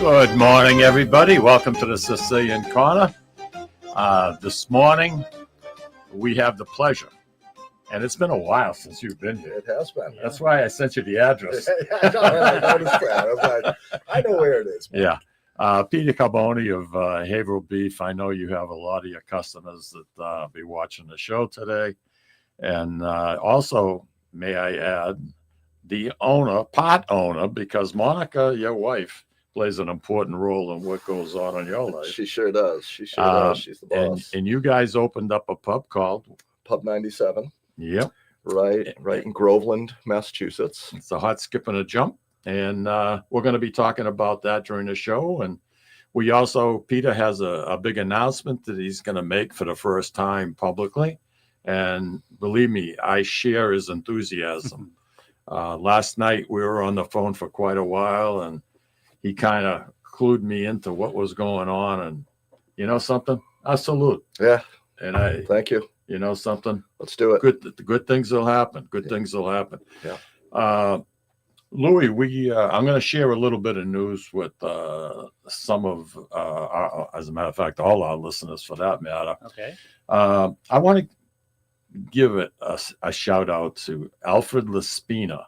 Good morning, everybody. Welcome to the Sicilian Corner. This morning, we have the pleasure, and it's been a while since you've been here. It has been. That's why I sent you the address. I noticed that. I was like, I know where it is. Man. Yeah. Peter Carbone of Haverhill Beef. I know you have a lot of your customers that be watching the show today. And also, may I add, the owner, part owner, because Monica, your wife, plays an important role in what goes on in your life. She sure does. She sure does. She's the boss. And you guys opened up a pub called Pub 97. Yep. Right in Groveland, Massachusetts. It's a hot skip and a jump. And we're going to be talking about that during the show. And we also, Peter has a big announcement that he's going to make for the first time publicly. And believe me, I share his enthusiasm. Last night we were on the phone for quite a while, and he kind of clued me into what was going on. And you know something? I salute. Yeah. And thank you. You know something? Let's do it. Good things will happen. Good things will happen. Yeah. Louis, I'm going to share a little bit of news with some of, as a matter of fact, all our listeners for that matter. Okay. I want to give it a shout out to Alfred Laspina.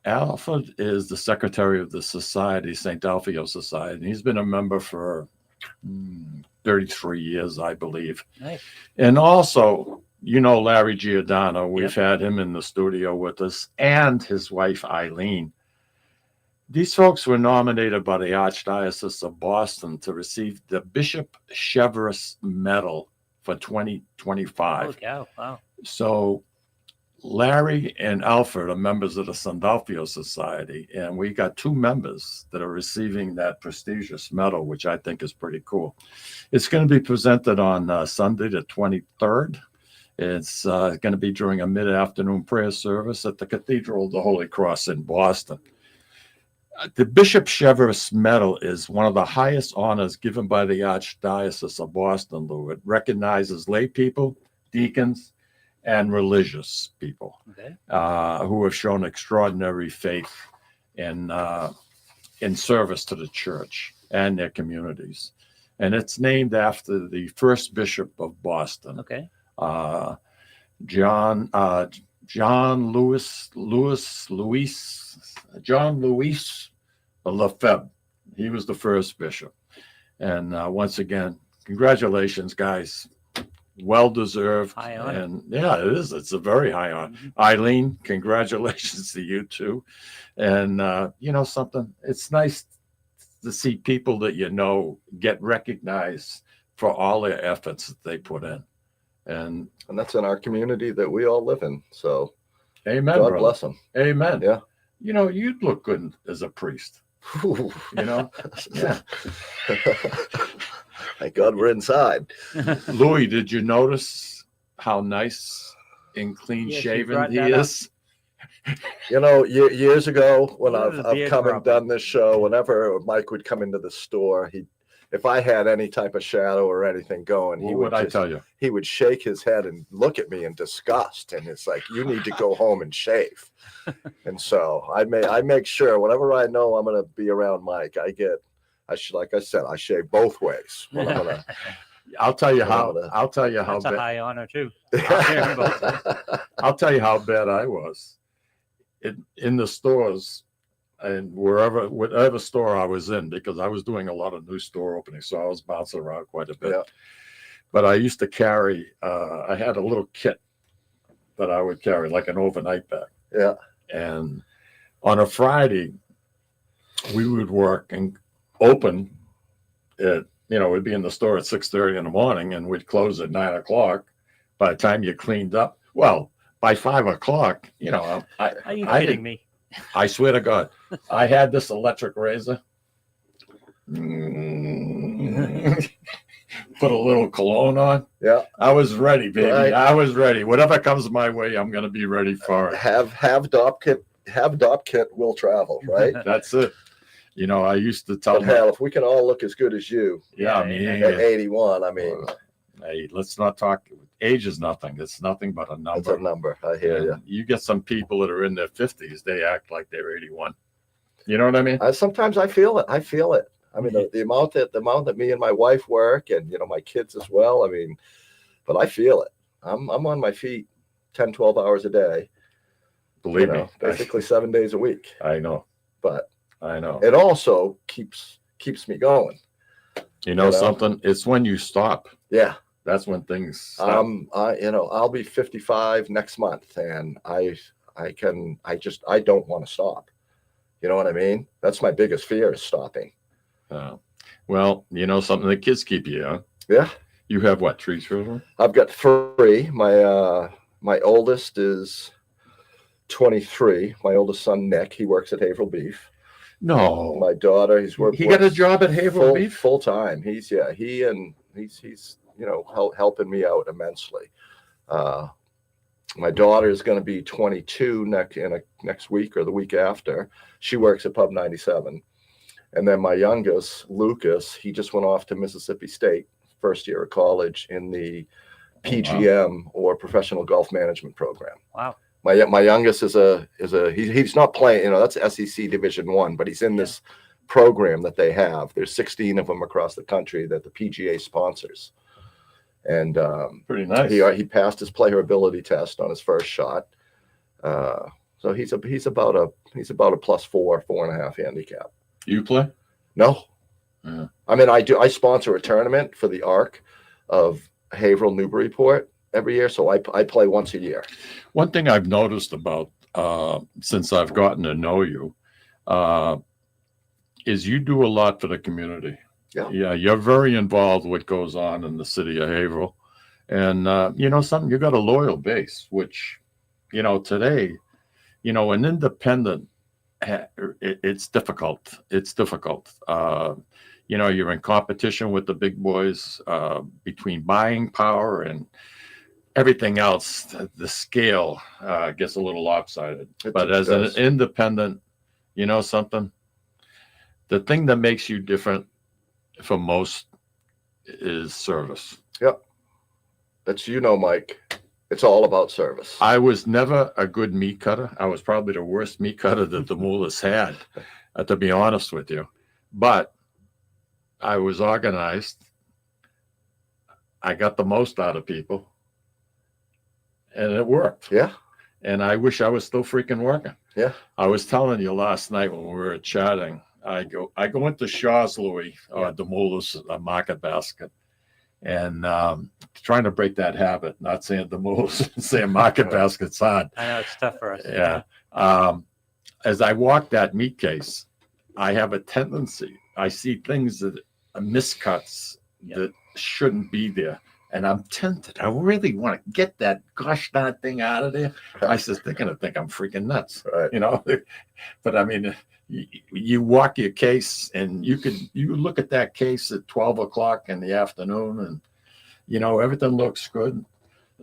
Alfred is the secretary of the Society, St. Alfio Society, and he's been a member for 33 years, I believe. Nice. And also, you know, Larry Giordano, we've had him in the studio with us, and his wife, Eileen. These folks were nominated by the Archdiocese of Boston to receive the Bishop Chevreuse Medal for 2025. Oh, cow. Wow. So Larry and Alfred are members of the Sandalfio Society, and we got two members that are receiving that prestigious medal, which I think is pretty cool. It's going to be presented on Sunday, the 23rd. It's going to be during a mid-afternoon prayer service at the Cathedral of the Holy Cross in Boston. The Bishop Chevreuse Medal is one of the highest honors given by the Archdiocese of Boston, Lou. It recognizes lay people, deacons, and religious people who have shown extraordinary faith in service to the church and their communities. And it's named after the first bishop of Boston, John Louis Lefebvre. He was the first bishop. And once again, congratulations, guys. Well deserved. High honor. And yeah, it is. It's a very high honor. Eileen, congratulations to you too. And you know something? It's nice to see people that you know get recognized for all their efforts that they put in. And that's in our community that we all live in. So amen. God brother. bless them. Amen. Yeah. You know, you'd look good as a priest. You know? Yeah. Thank God we're inside. Louis, did you notice how nice and clean shaven he is? You know, years ago when I've come and done problem. this show, whenever Mike would come into the store, if I had any type of shadow or anything going, What would I tell you? He would shake his head and look at me in disgust, and it's like, you need to go home and shave. And so I make sure whenever I know I'm going to be around Mike, like I said, I shave both ways. When I'm gonna, I'll tell you how That's a bad. high honor too. I'll tell you how bad I was in the stores and whatever store I was in, because I was doing a lot of new store openings, so I was bouncing around quite a bit. Yeah. But I used to carry. I had a little kit that I would carry, like an overnight bag. Yeah. And on a Friday, we would work and open at, we'd be in the store at 6:30 in the morning, and we'd close at 9 o'clock. By the time you cleaned up, well, by 5 o'clock, Are you kidding me? I swear to God, I had this electric razor. Put a little cologne on. Yeah. I was ready, baby. Right. I was ready. Whatever comes my way, I'm going to be ready for it. Have Dop Kit will travel, right? That's it. I used to tell But hell, if we can all look as good as you, yeah, I mean, at 81, I mean, hey, let's not talk. Age is nothing. It's nothing but a number. it's a number. I hear you. You get some people that are in their 50s, they act like they're 81. You know what I mean? Sometimes I feel it. I mean, the amount that me and my wife work, and my kids as well. I mean, but I feel it. I'm on my feet 10, 12 hours a day. Believe me, basically 7 days a week. I know. But I know. it also keeps me going. You know something? It's when you stop. Yeah. That's when things stop. I'll be 55 next month, and I don't want to stop. You know what I mean? That's my biggest fear, is stopping. Well, something, the kids keep you young. Yeah. You have what, 3 children? I've got 3. My oldest is 23. My oldest son, Nick, he works at Haverhill Beef. No. My daughter, he got a job at Haverhill Beef? Full time. He's helping me out immensely. My daughter is going to be 22 next week or the week after. She works at Pub 97. And then my youngest, Lucas, he just went off to Mississippi State, first year of college, in the PGM or Professional Golf Management program. Wow. My youngest he's not playing, that's SEC Division I, but he's in this program that they have. There's 16 of them across the country that the PGA sponsors. And pretty nice. He passed his playability test on his first shot. So he's about a +4, 4.5 handicap. You play? No. Yeah. I mean, I sponsor a tournament for the ARC of Haverhill Newburyport every year, so I play once a year. One thing I've noticed about since I've gotten to know you is you do a lot for the community. Yeah, you're very involved with what goes on in the city of Haverhill, and something, you got a loyal base, which today, an independent, it's difficult. It's difficult. You're in competition with the big boys between buying power and everything else. The scale gets a little lopsided. But as an independent, something, the thing that makes you different from most is service. Yep. That's, Mike, it's all about service. I was never a good meat cutter. I was probably the worst meat cutter that the Mullahs had, to be honest with you. But I was organized. I got the most out of people. And it worked. Yeah. And I wish I was still freaking working. Yeah. I was telling you last night when we were chatting, I go into Shaw's Louis, or the Mullahs Market Basket, and trying to break that habit, not saying the Mullahs, saying Market Basket's hard. I know it's tough for us. Yeah. As I walk that meat case, I have a tendency, I see things that are miscuts that shouldn't be there. And I'm tempted. I really want to get that gosh darn thing out of there. I said, they're going to think I'm freaking nuts, right. But I mean, you walk your case, and you look at that case at 12 o'clock in the afternoon, and everything looks good.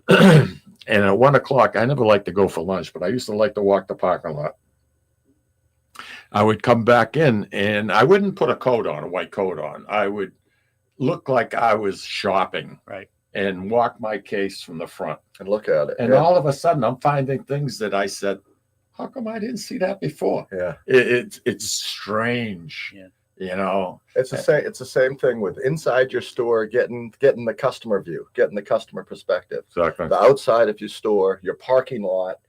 And at 1 o'clock, I never liked to go for lunch, but I used to like to walk the parking lot. I would come back in, and I wouldn't put a white coat on. I would look like I was shopping, right, and walk my case from the front and look at it. And all of a sudden, I'm finding things that I said, how come I didn't see that before? Yeah, it's strange. Yeah. It's the same thing with inside your store, getting the customer view, getting the customer perspective. Exactly. The outside of your store, your parking lot,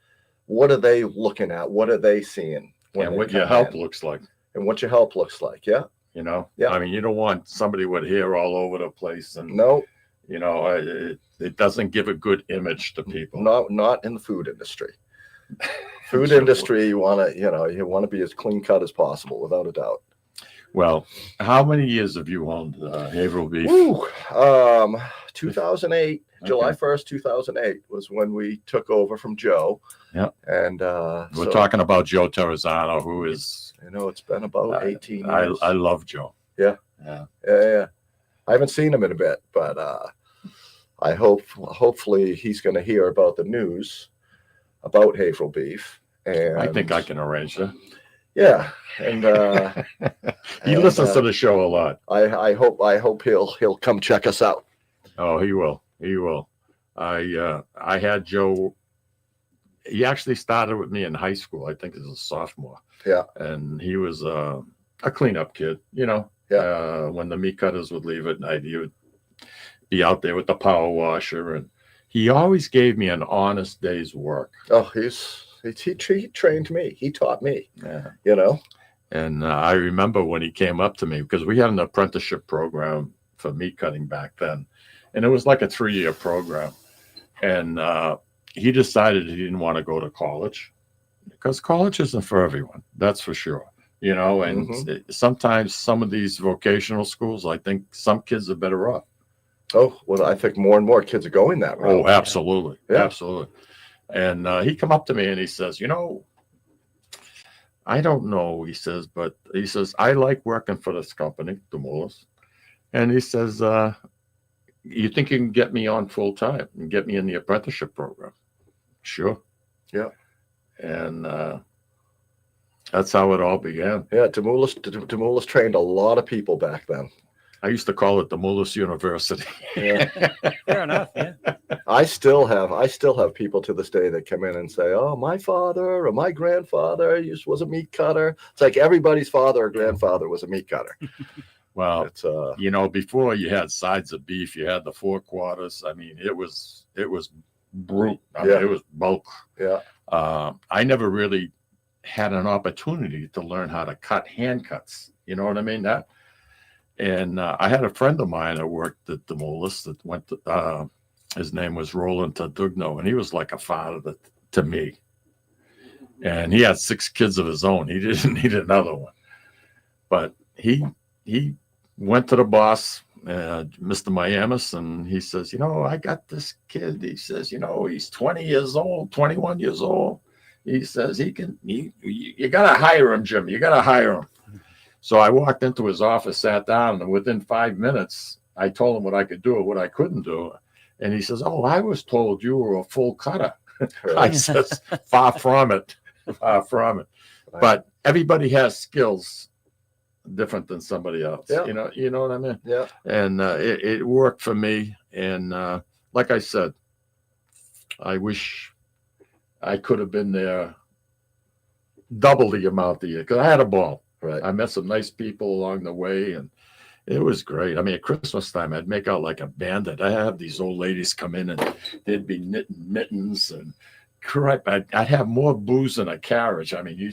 what are they looking at? What are they seeing? And what your help looks like. And what your help looks like. Yeah. Yeah. I mean, you don't want somebody with hair all over the place, and no. It doesn't give a good image to people. Not in the food industry. Food industry, you want to be as clean cut as possible, without a doubt. Well, how many years have you owned Haverhill Beef? 2008, July 1st, 2008 was when we took over from Joe. Yeah. And we're talking about Joe Terrazzano, who is, it's been about 18 years. I love Joe. Yeah. I haven't seen him in a bit, but hopefully he's going to hear about the news about Haverhill Beef. And I think I can arrange that. Yeah, and he listens to the show a lot. I hope he'll come check us out. Oh, he will. He will. I had Joe. He actually started with me in high school. I think as a sophomore. Yeah, and he was a cleanup kid. Yeah. When the meat cutters would leave at night, he would be out there with the power washer, and he always gave me an honest day's work. Oh, he trained me. He taught me. Yeah. You know. And I remember when he came up to me, because we had an apprenticeship program for meat cutting back then, and it was like a 3-year program. And he decided he didn't want to go to college, because college isn't for everyone. That's for sure. You know, and sometimes some of these vocational schools, I think some kids are better off. Oh, well, I think more and more kids are going that route. Oh, absolutely. Yeah. Absolutely. And he come up to me and he says, you know, I don't know, he says, but he says, I like working for this company, Demoulas. And he says, you think you can get me on full time and get me in the apprenticeship program? Sure. Yeah. And that's how it all began. Yeah, Demoulas trained a lot of people back then. I used to call it Demoulas University. Yeah. Fair enough. Yeah. I still have people to this day that come in and say, "Oh, my father or my grandfather was a meat cutter." It's like everybody's father or grandfather was a meat cutter. Well, It's you know, before you had sides of beef, you had the 4 quarters. I mean, it was brute. I mean, it was bulk. yeah. I never really had an opportunity to learn how to cut hand cuts. You know what I mean? And I had a friend of mine that worked at Demoulas that went to, his name was Roland Tadugno, and he was like a father to me. And he had 6 kids of his own. He didn't need another one. But he went to the boss, Mr. Miamis, and he says, you know, I got this kid. He says, you know, he's 20 years old, 21 years old. He says, you got to hire him, Jim. You got to hire him. So I walked into his office, sat down, and within 5 minutes, I told him what I could do and what I couldn't do. And he says, oh, I was told you were a full cutter. I says, far from it, far from it. Right. But everybody has skills different than somebody else. Yeah. You know what I mean? Yeah. And it worked for me. And like I said, I wish I could have been there double the amount of year, because I had a ball. Right. I met some nice people along the way, and it was great. I mean, at Christmas time, I'd make out like a bandit. I have these old ladies come in, and they'd be knitting mittens, and crap, I'd have more booze in a carriage. I mean,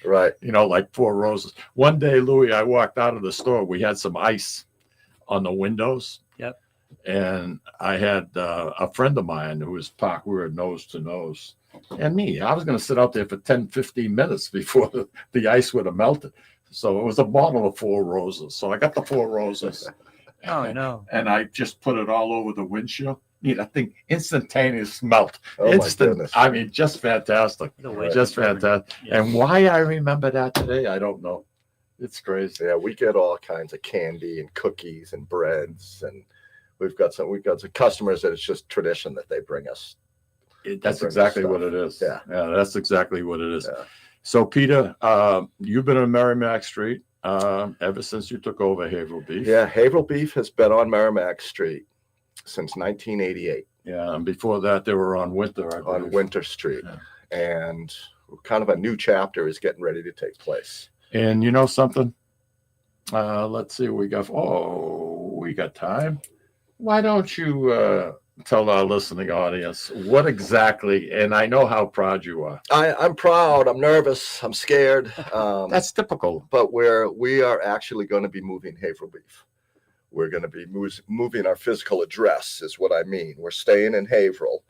Right. you know, like 4 roses. One day, Louis, I walked out of the store. We had some ice on the windows. Yep. And I had a friend of mine who was parked. We were nose to nose. And me, I was going to sit out there for 10, 15 minutes before the ice would have melted. So it was a bottle of 4 roses. So I got the 4 roses. Oh, no. And I just put it all over the windshield. I think instantaneous melt. Oh, my goodness. I mean, just fantastic. The way Just it's covered. fantastic. Yeah. And why I remember that today, I don't know. It's crazy. Yeah, we get all kinds of candy and cookies and breads, and we've got some customers that it's just tradition that they bring us. That's Bring exactly stuff. what it is. Yeah. That's exactly what it is. Yeah. So, Peter, you've been on Merrimack Street ever since you took over Haverhill Beef. Yeah, Haverhill Beef has been on Merrimack Street since 1988 Yeah, and before that, they were on Winter, I on believe. Winter Street, Yeah. and kind of a new chapter is getting ready to take place. And you know something? Let's see what we got. Oh, we got time. Why don't you tell our listening audience what exactly, and I know how proud you are. I'm proud. I'm nervous. I'm scared. That's typical. But we are actually going to be moving Haverhill Beef. We're going to be moving our physical address, is what I mean. We're staying in Haverhill.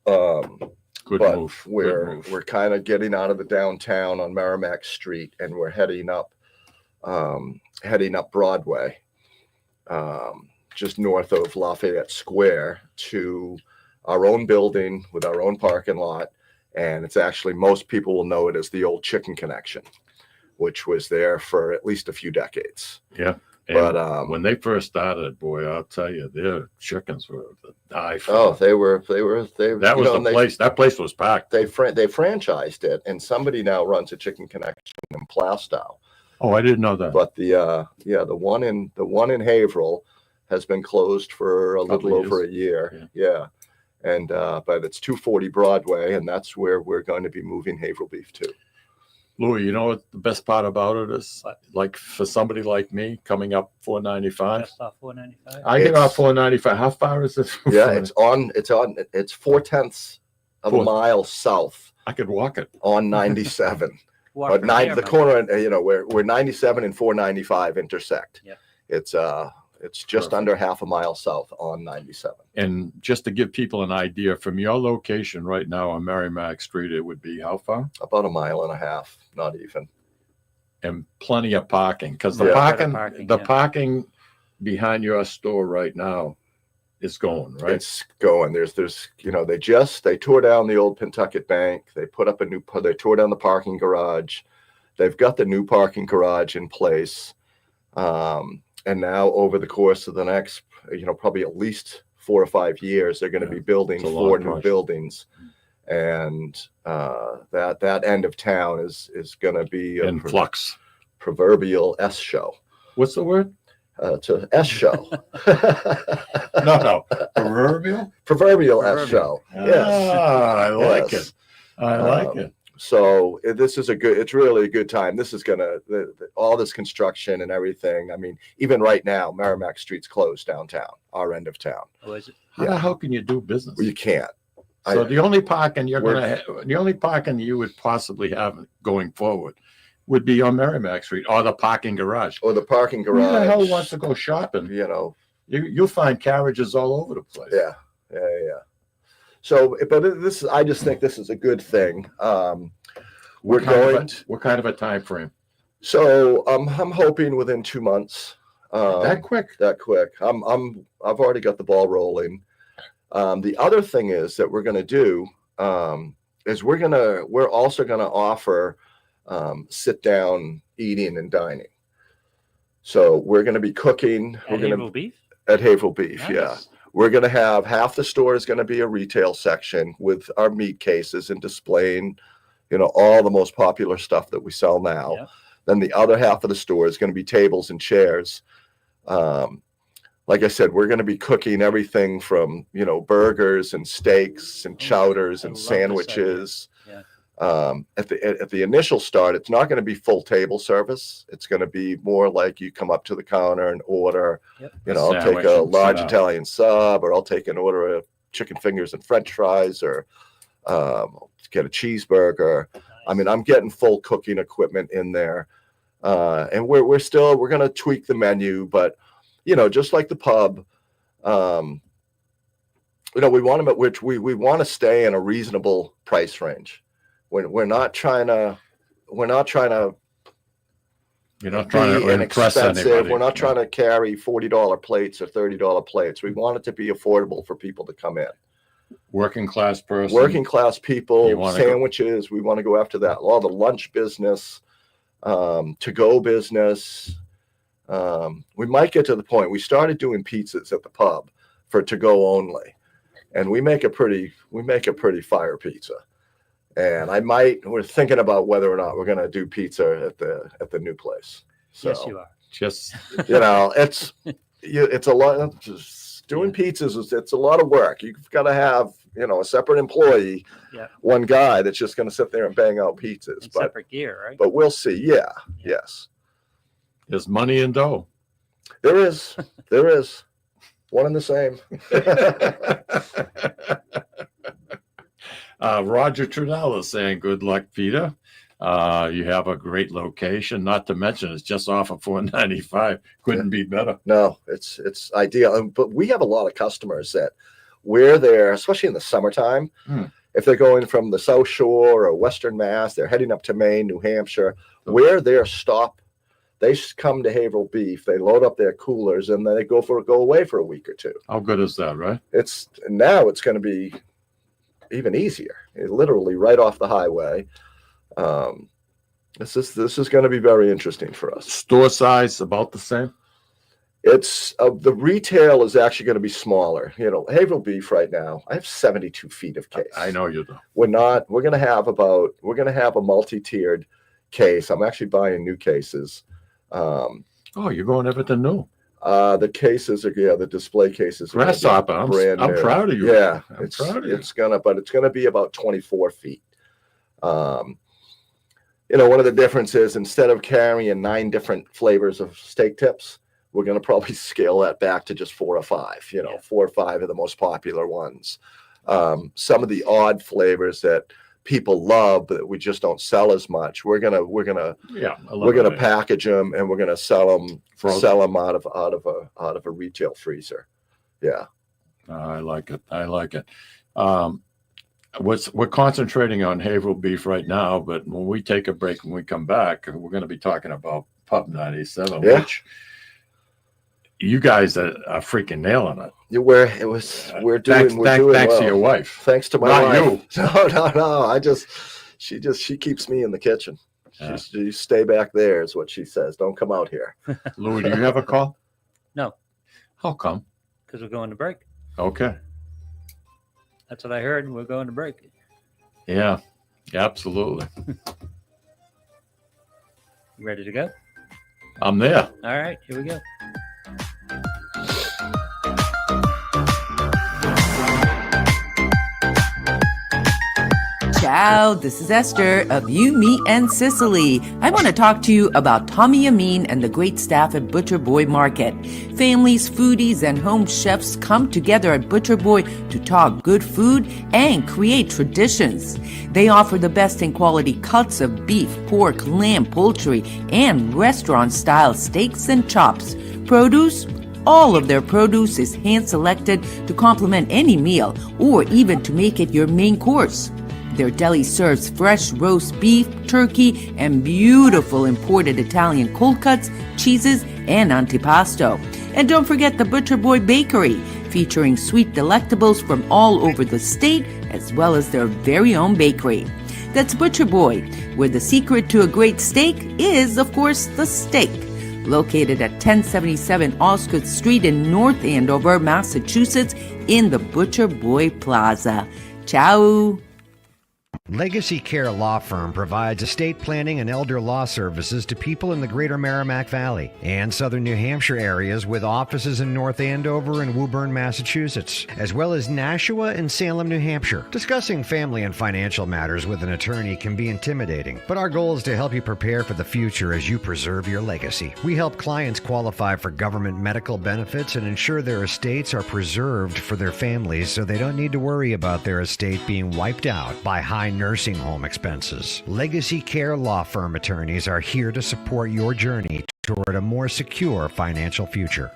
Good But move. Good we're move. kind of getting out of the downtown on Merrimack Street, and we're heading up Broadway, just north of Lafayette Square, to our own building with our own parking lot. And it's actually, most people will know it as the old Chicken Connection, which was there for at least a few decades. Yeah. And But when they first started, boy, I'll tell you, their chickens were the die for. oh, they were That was the place. That place was packed. They franchised it, and somebody now runs a Chicken Connection in Plaistow. Oh, I didn't know that. But the one in Haverhill has been closed for a Couple little of over a year. Yeah. And but it's 240 Broadway, and that's where we're going to be moving Haverhill Beef to. Louis, you know what the best part about it is? What? Like for somebody like me coming up 495, Just off 495. I get off It's- 495. How far is it? from Yeah, 495? it's 4/10 of a Four- mile south I could walk it. on 97. Walk But from nine, there, the man. corner, where 97 and 495 intersect. Yeah. It's just Perfect. under half a mile south on 97. And just to give people an idea, from your location right now on Merrimack Street, it would be how far? About a mile and a half, not even. And plenty of parking, because the Yeah. parking, the Yeah. parking behind your store right now is going right. It's going. There's they tore down the old Pentucket Bank. They put up they tore down the parking garage. They've got the new parking garage in place. And now over the course of the next, probably at least 4 or 5 years, they're going to be building It's a long 4 new project. buildings. And that end of town is going to be a in flux. proverbial S show. What's the word? It's a S show. No, proverbial. Proverbial S Proverbial. show. Yes. Ah, I like Yes. it. I like Um, it. So it's really a good time. This is all this construction and everything. I mean, even right now, Merrimack Street's closed downtown, our end of town. Oh, is it? How the hell can you do business? You can't. So the only parking We're- the only parking you would possibly have going forward would be on Merrimack Street or the parking garage. Or the parking Who the hell garage. wants to go shopping? You'll find carriages all over the place. Yeah. So, but I just think this is a good thing. We're going. What kind of a time frame? So I'm hoping within 2 months. That quick? That quick. I've already got the ball rolling. The other thing is that we're going to do is we're also going to offer sit down eating and dining. So we're going to be cooking. At Haverhill Beef? At Haverhill Beef. Nice. Yeah. We're going to have half the store is going to be a retail section with our meat cases and displaying, all the most popular stuff that we sell now. Yeah. Then the other half of the store is going to be tables and chairs. Like I said, we're going to be cooking everything from, burgers and steaks and chowders I and love this idea. sandwiches. Yeah. At the initial start, it's not going to be full table service. It's going to be more like you come up to the counter and order, Yep. I'll take Sandwich a and large sit down. Italian sub, or I'll take an order of chicken fingers and French fries, or get a cheeseburger. I mean, I'm getting full cooking equipment in there, and we're going to tweak the menu, but just like the pub, we want to stay in a reasonable price range. We're not trying to You're not be trying to impress inexpensive. anybody. We're not trying to carry $40 plates or $30 plates. We want it to be affordable for people to come in. Working class person. Working class You people, wanna go- sandwiches. We want to go after that. All the lunch business, to-go business. We might get to the point. We started doing pizzas at the pub for to-go only, and we make a pretty fire pizza. And we're thinking about whether or not we're going to do pizza at the new place. So, Yes, you are. Just it's a lot. Just doing pizzas it's a lot of work. You've got to have a separate employee, Yeah. one guy that's just going to sit there and bang out pizzas. And But separate gear, right? we'll see. Yeah. Yes, there's money in dough. there is one and the same. Roger Trudell is saying, "Good luck, Peter. You have a great location. Not to mention, it's just off of 495. Couldn't be better." No, it's ideal. But we have a lot of customers that we're there, especially in the summertime. If they're going from the South Shore or Western Mass, they're heading up to Maine, New Hampshire. We're their stop. They come to Haverhill Beef. They load up their coolers and then they go away for a week or two. How good is that, right? Now it's going to be even easier. Literally right off the highway. This is going to be very interesting for us. Store size about the same. It's the retail is actually going to be smaller. Haverhill Beef right now, I have 72 feet of case. I know you do. We're going to have a multi-tiered case. I'm actually buying new cases. Oh, you're going everything new. The cases are the display cases. are gonna be Grasshopper. I'm brand new. proud of you. Yeah, I'm it's proud of you. it's gonna be about 24 feet. one of the differences, instead of carrying 9 different flavors of steak tips, we're going to probably scale that back to just 4 or 5. 4 or 5 are the most popular ones. Some of the odd flavors that people love, but we just don't sell as much. We're gonna package them, and we're gonna sell them out of a retail freezer. Yeah. I like it. We're concentrating on Haverhill beef right now, but when we take a break, when we come back, we're going to be talking about Pub 97, which you guys are freaking nailing it. Thanks well. To your wife. Thanks to my wife. No. She keeps me in the kitchen. You stay back there is what she says. Don't come out here. Louis, do you have a call? No. How come? Because we're going to break. Okay. That's what I heard. We're going to break. Yeah, absolutely. You ready to go? I'm there. All right, here we go. Ciao, this is Esther of You, Me, and Sicily. I want to talk to you about Tommy Amin and the great staff at Butcher Boy Market. Families, foodies, and home chefs come together at Butcher Boy to talk good food and create traditions. They offer the best in quality cuts of beef, pork, lamb, poultry, and restaurant-style steaks and chops. Produce? All of their produce is hand-selected to complement any meal or even to make it your main course. Their deli serves fresh roast beef, turkey, and beautiful imported Italian cold cuts, cheeses, and antipasto. And don't forget the Butcher Boy Bakery, featuring sweet delectables from all over the state, as well as their very own bakery. That's Butcher Boy, where the secret to a great steak is, of course, the steak. Located at 1077 Osgood Street in North Andover, Massachusetts, in the Butcher Boy Plaza. Ciao! Legacy Care Law Firm provides estate planning and elder law services to people in the greater Merrimack Valley and southern New Hampshire areas, with offices in North Andover and Woburn, Massachusetts, as well as Nashua and Salem, New Hampshire. Discussing family and financial matters with an attorney can be intimidating, but our goal is to help you prepare for the future as you preserve your legacy. We help clients qualify for government medical benefits and ensure their estates are preserved for their families so they don't need to worry about their estate being wiped out by high nursing home expenses. Legacy Care Law Firm attorneys are here to support your journey toward a more secure financial future.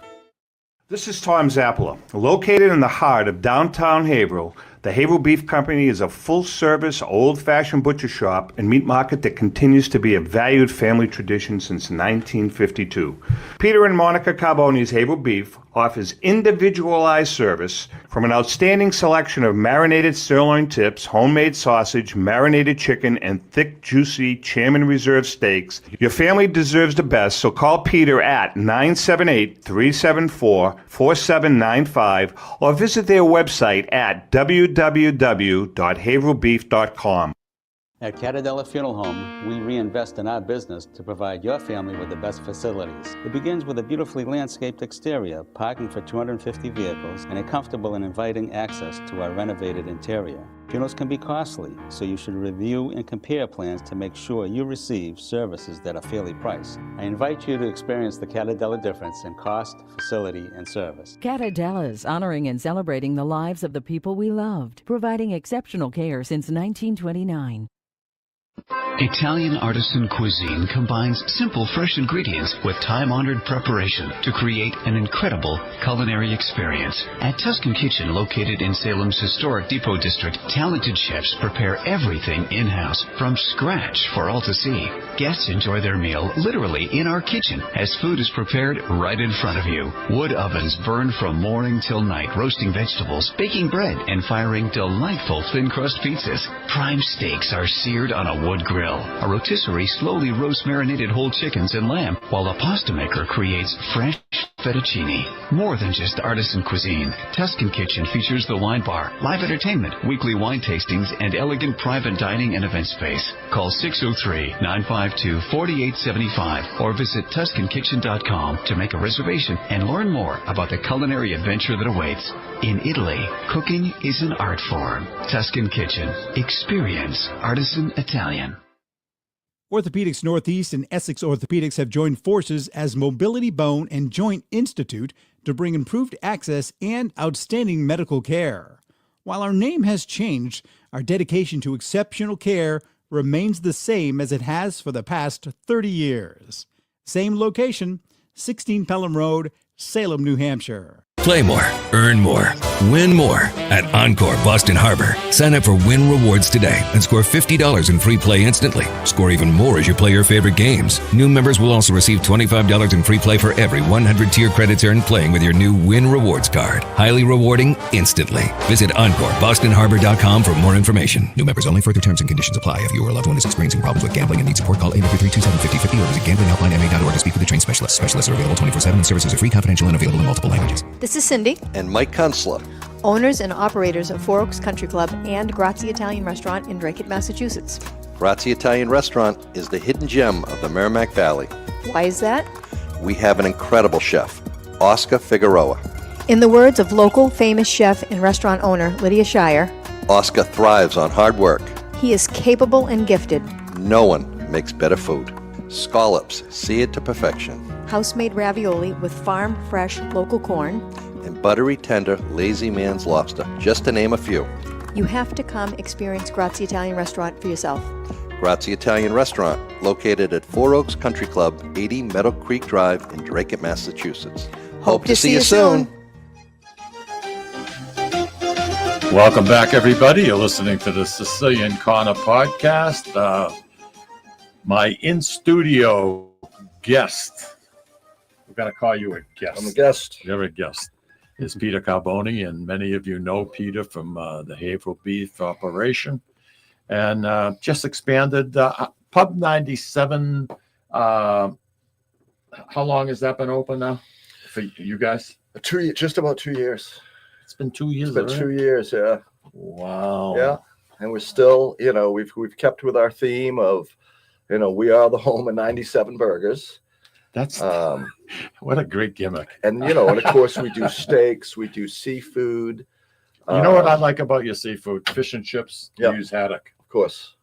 This is Tom Zappola. Located in the heart of downtown Haverhill, the Haverhill Beef Company is a full-service, old-fashioned butcher shop and meat market that continues to be a valued family tradition since 1952. Peter and Monica Carbone's Haverhill Beef offers individualized service from an outstanding selection of marinated sirloin tips, homemade sausage, marinated chicken, and thick, juicy Chairman Reserve steaks. Your family deserves the best, so call Peter at 978-374-4795 or visit their website at www.haverhillbeef.com. At Catadella Funeral Home, we reinvest in our business to provide your family with the best facilities. It begins with a beautifully landscaped exterior, parking for 250 vehicles, and a comfortable and inviting access to our renovated interior. Funerals can be costly, so you should review and compare plans to make sure you receive services that are fairly priced. I invite you to experience the Catadella difference in cost, facility, and service. Catadella's honoring and celebrating the lives of the people we loved, providing exceptional care since 1929. Italian artisan cuisine combines simple, fresh ingredients with time-honored preparation to create an incredible culinary experience. At Tuscan Kitchen, located in Salem's historic Depot District, talented chefs prepare everything in-house from scratch for all to see. Guests enjoy their meal literally in our kitchen as food is prepared right in front of you. Wood ovens burn from morning till night, roasting vegetables, baking bread, and firing delightful thin-crust pizzas. Prime steaks are seared on a wood grill. A rotisserie slowly roasts marinated whole chickens and lamb, while a pasta maker creates fresh fettuccine. More than just artisan cuisine, Tuscan Kitchen features the wine bar, live entertainment, weekly wine tastings, and elegant private dining and event space. Call 603-952-4875 or visit TuscanKitchen.com to make a reservation and learn more about the culinary adventure that awaits. In Italy, cooking is an art form. Tuscan Kitchen. Experience artisan Italian. Orthopedics Northeast and Essex Orthopedics have joined forces as Mobility Bone and Joint Institute to bring improved access and outstanding medical care. While our name has changed, our dedication to exceptional care remains the same as it has for the past 30 years. Same location, 16 Pelham Road, Salem, New Hampshire. Play more, earn more, win more at Encore Boston Harbor. Sign up for Win Rewards today and score $50 in free play instantly. Score even more as you play your favorite games. New members will also receive $25 in free play for every 100 tier credits earned playing with your new Win Rewards card. Highly rewarding instantly. Visit EncoreBostonHarbor.com for more information. New members only. Further terms and conditions apply. If you or a loved one is experiencing problems with gambling and needs support, call 833-273-5050 or visit GamblingHelplineMA.org to speak with a trained specialist. Specialists are available 24/7 and services are free, confidential, and available in multiple languages. This is Cindy. And Mike Kunstler. Owners and operators of Four Oaks Country Club and Grazie Italian Restaurant in Drake, Massachusetts. Grazie Italian Restaurant is the hidden gem of the Merrimack Valley. Why is that? We have an incredible chef, Oscar Figueroa. In the words of local famous chef and restaurant owner Lydia Shire, Oscar thrives on hard work. he is capable and gifted. No one makes better food. Scallops, seared to perfection. House-made ravioli with farm-fresh local corn. And buttery, tender, lazy man's lobster, just to name a few. You have to come experience Grazie Italian Restaurant for yourself. Grazie Italian Restaurant, located at Four Oaks Country Club, 80 Meadow Creek Drive in Drake, Massachusetts. Hope to see you soon. Welcome back, everybody. You're listening to the Sicilian Corner podcast. My in-studio guest, we're going to call you a guest. I'm a guest. You're a guest. Is Peter Carbone, and many of you know Peter from the Haverhill beef operation, and just expanded Pub 97. How long has that been open now for you guys? Just about 2 years. It's been 2 years. It's been 2 years, yeah. Wow. Yeah, and we're still, we've kept with our theme of, we are the home of 97 burgers. That's what a great gimmick. And and of course we do steaks, we do seafood. You know what I like about your seafood? Fish and chips. You Yeah. use haddock. Of course.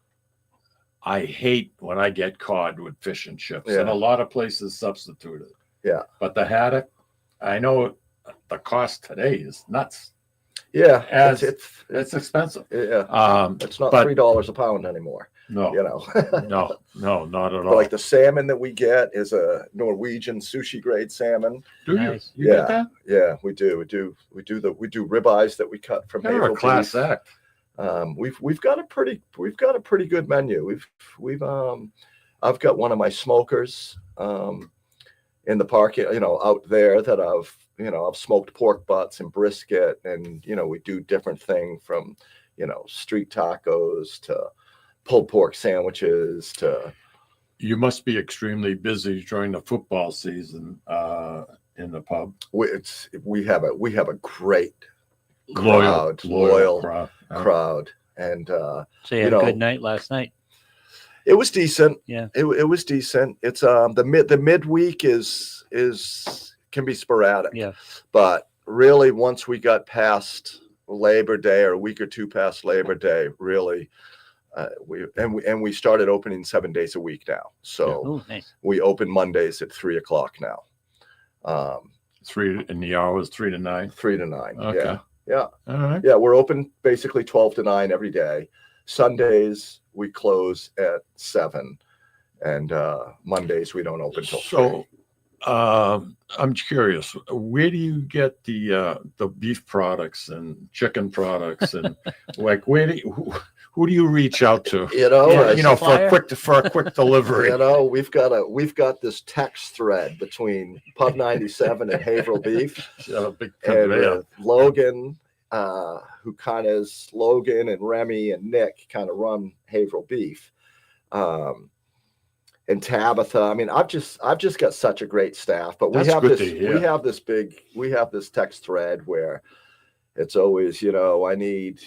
I hate when I get cod with fish and chips, Yeah. and a lot of places substitute it. Yeah. But the haddock, I know the cost today is nuts. Yeah, As it's expensive. yeah. It's not but- $3 a pound anymore. No, no, not at But all. like the salmon that we get is a Norwegian sushi grade salmon. Do Nice. you Yeah. get that? Yeah, we do. We do ribeyes that we cut from You're a Haverhill class beef. act. We've got a pretty good menu. I've got one of my smokers in the park, out there that I've smoked pork butts and brisket, and we do different thing from street tacos to pulled pork sandwiches to. You must be extremely busy during the football season in the pub. We have a great Loyal crowd, and So you had a good night last night. it was decent. Yeah. It was decent. It's the midweek can be sporadic. Yeah. But really, once we got past Labor Day or a week or two past Labor Day, really, we started opening 7 days a week now. So Oh, nice. we open Mondays at 3:00 now. 3 in the hours, 3 to 9. 3 to 9. Okay. Yeah. All right. Yeah. We're open basically 12 to 9 every day. Sundays we close at 7, and Mondays we don't open till 3. So, I'm curious, where do you get the beef products and chicken products, and like who do you reach out to? For a quick delivery. We've got this text thread between Pub 97 and Haverhill Beef. A big And conveyor. Logan, who kind of is Logan and Remy and Nick kind of run Haverhill Beef. And Tabitha, I mean, I've just got such a great staff, but That's good to hear. we have this text thread where it's always, I need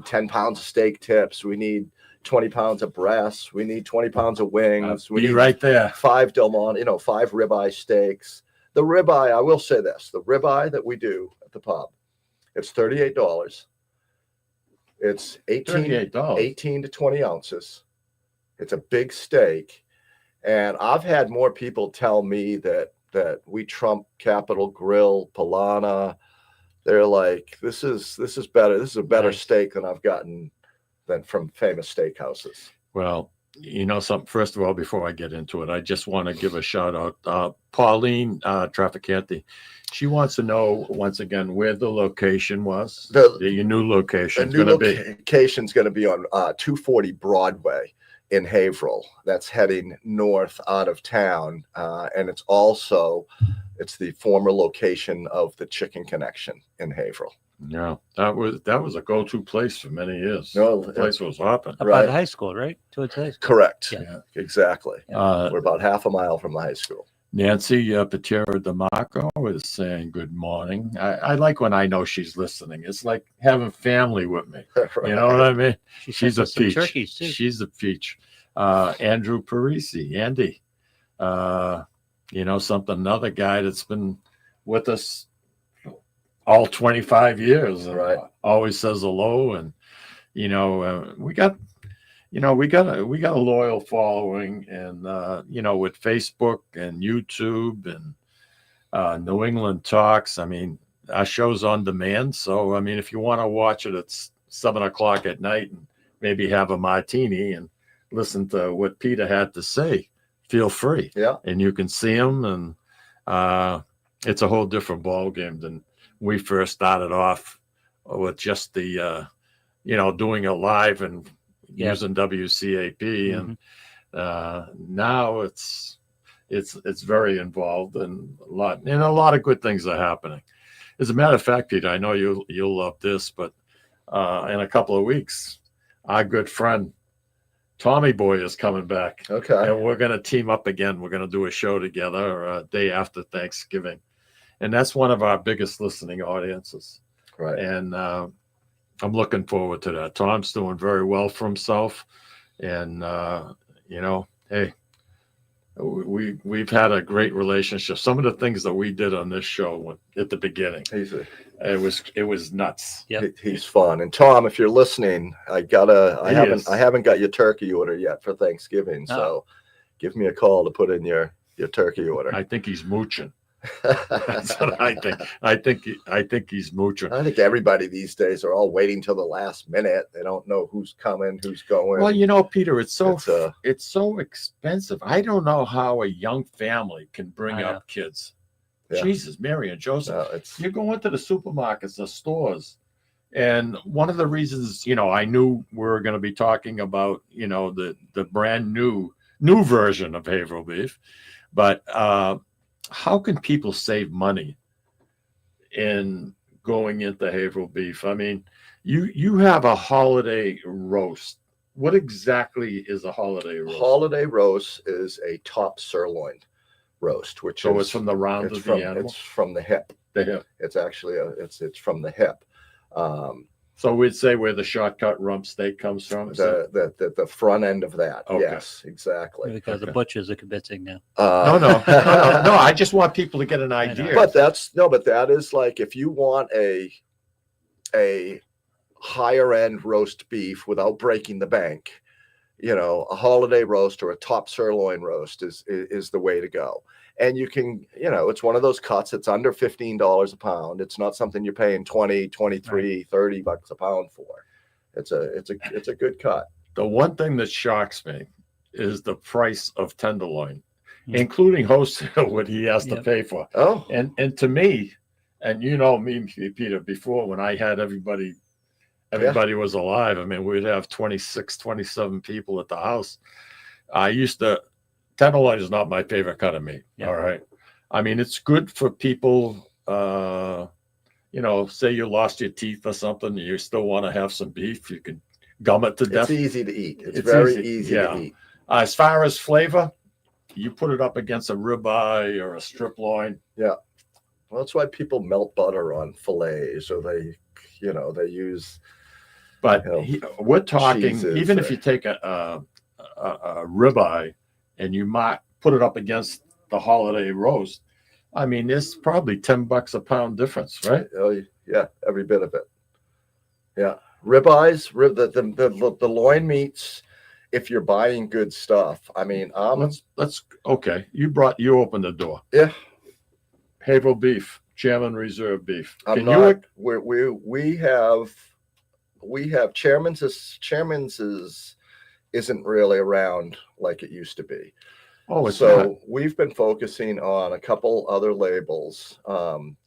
10 pounds of steak tips. We need 20 pounds of breasts. We need 20 pounds of wings. We Be need right there. 5 Del Monte, 5 ribeye steaks. The ribeye, I will say this, the ribeye that we do at the pub, it's $38. It's 18 $38. 18 to 20 ounces. It's a big steak. And I've had more people tell me that we trump Capitol Grill, Polana. They're like, this is better. This is a better steak than I've gotten than from famous steakhouses. Well, you know something, first of all, before I get into it, I just want to give a shout out. Pauline Traficante, she wants to know once again where the location was. Your new location. The new location's going to be on 240 Broadway in Haverhill. That's heading north out of town, and it's the former location of the Chicken Connection in Haverhill. Yeah, that was a go-to place for many years. No, the place was hopping. Up by the high school, right? Towards high school. Correct. Yeah. Exactly. We're about half a mile from the high school. Nancy Patera DeMarco is saying good morning. I like when I know she's listening. It's like having family with me. Right. You know what I mean? She's a peach. turkeys too. She's a peach. Andrew Parisi, Andy. You know something? Another guy that's been with us all 25 years, and always says hello. And you know, we got a loyal following, and you know, with Facebook and YouTube and New England Talks. I mean, our show's on demand, so I mean, if you want to watch it, it's 7:00 at night, and maybe have a martini and listen to what Peter had to say. Feel free, and you can see him, and it's a whole different ball game than we first started off with, just the doing it live and using WCAP, and now it's very involved, and a lot of good things are happening. As a matter of fact, Peter, I know you'll love this, but in a couple of weeks, our good friend Tommy Boy is coming back. Okay. And we're going to team up again. We're going to do a show together day after Thanksgiving. And that's one of our biggest listening audiences. Right. And I'm looking forward to that. Tom's doing very well for himself. And, hey, we've had a great relationship. Some of the things that we did on this show at the beginning, it was nuts. He's fun. And Tom, if you're listening, I haven't got your turkey order yet for Thanksgiving. So give me a call to put in your turkey order. I think he's mooching. That's what I think. I think he's mooching. I think everybody these days are all waiting till the last minute. They don't know who's coming, who's going. Well, you know, Peter, it's so expensive. I don't know how a young family can bring up kids. Yeah. Jesus, Mary and Joseph. You go into the supermarkets, the stores, and one of the reasons, I knew we were going to be talking about, the brand new version of Haverhill beef, but how can people save money in going into Haverhill beef? I mean, you have a holiday roast. What exactly is a holiday roast? Holiday roast is a top sirloin roast, it's from the round of the animal. It's from the hip. The hip. It's actually it's from the hip. So we'd say where the shortcut rump steak comes from. The front end of that. Okay. Yes, exactly. Because the butchers are convincing now. No. I just want people to get an idea. But that is like, if you want a higher end roast beef without breaking the bank, a holiday roast or a top sirloin roast is the way to go. And you can, it's one of those cuts. It's under $15 a pound. It's not something you're paying 20, 23, 30 bucks a pound for. It's a good cut. The one thing that shocks me is the price of tenderloin, including wholesale, what he has to pay for. Oh, and to me, and me, Peter, before, when I had everybody was alive. I mean, we'd have 26, 27 people at the house. Tenderloin is not my favorite cut of meat. Yeah. All right. I mean, it's good for people, say you lost your teeth or something, and you still want to have some beef. You can gum it to death. It's easy to eat. It's very easy to eat. As far as flavor, you put it up against a ribeye or a strip loin. Yeah. Well, that's why people melt butter on fillets, or they use. But we're talking, even if you take a ribeye and you might put it up against the holiday roast, I mean, there's probably $10 a pound difference, right? Oh, yeah, every bit of it. Yeah, ribeyes, the loin meats, if you're buying good stuff, I mean, let's okay. You opened the door. Yeah. Haverhill beef, Chairman Reserve beef. We have Chairman's isn't really around like it used to be. Oh, it's so not. We've been focusing on a couple other labels.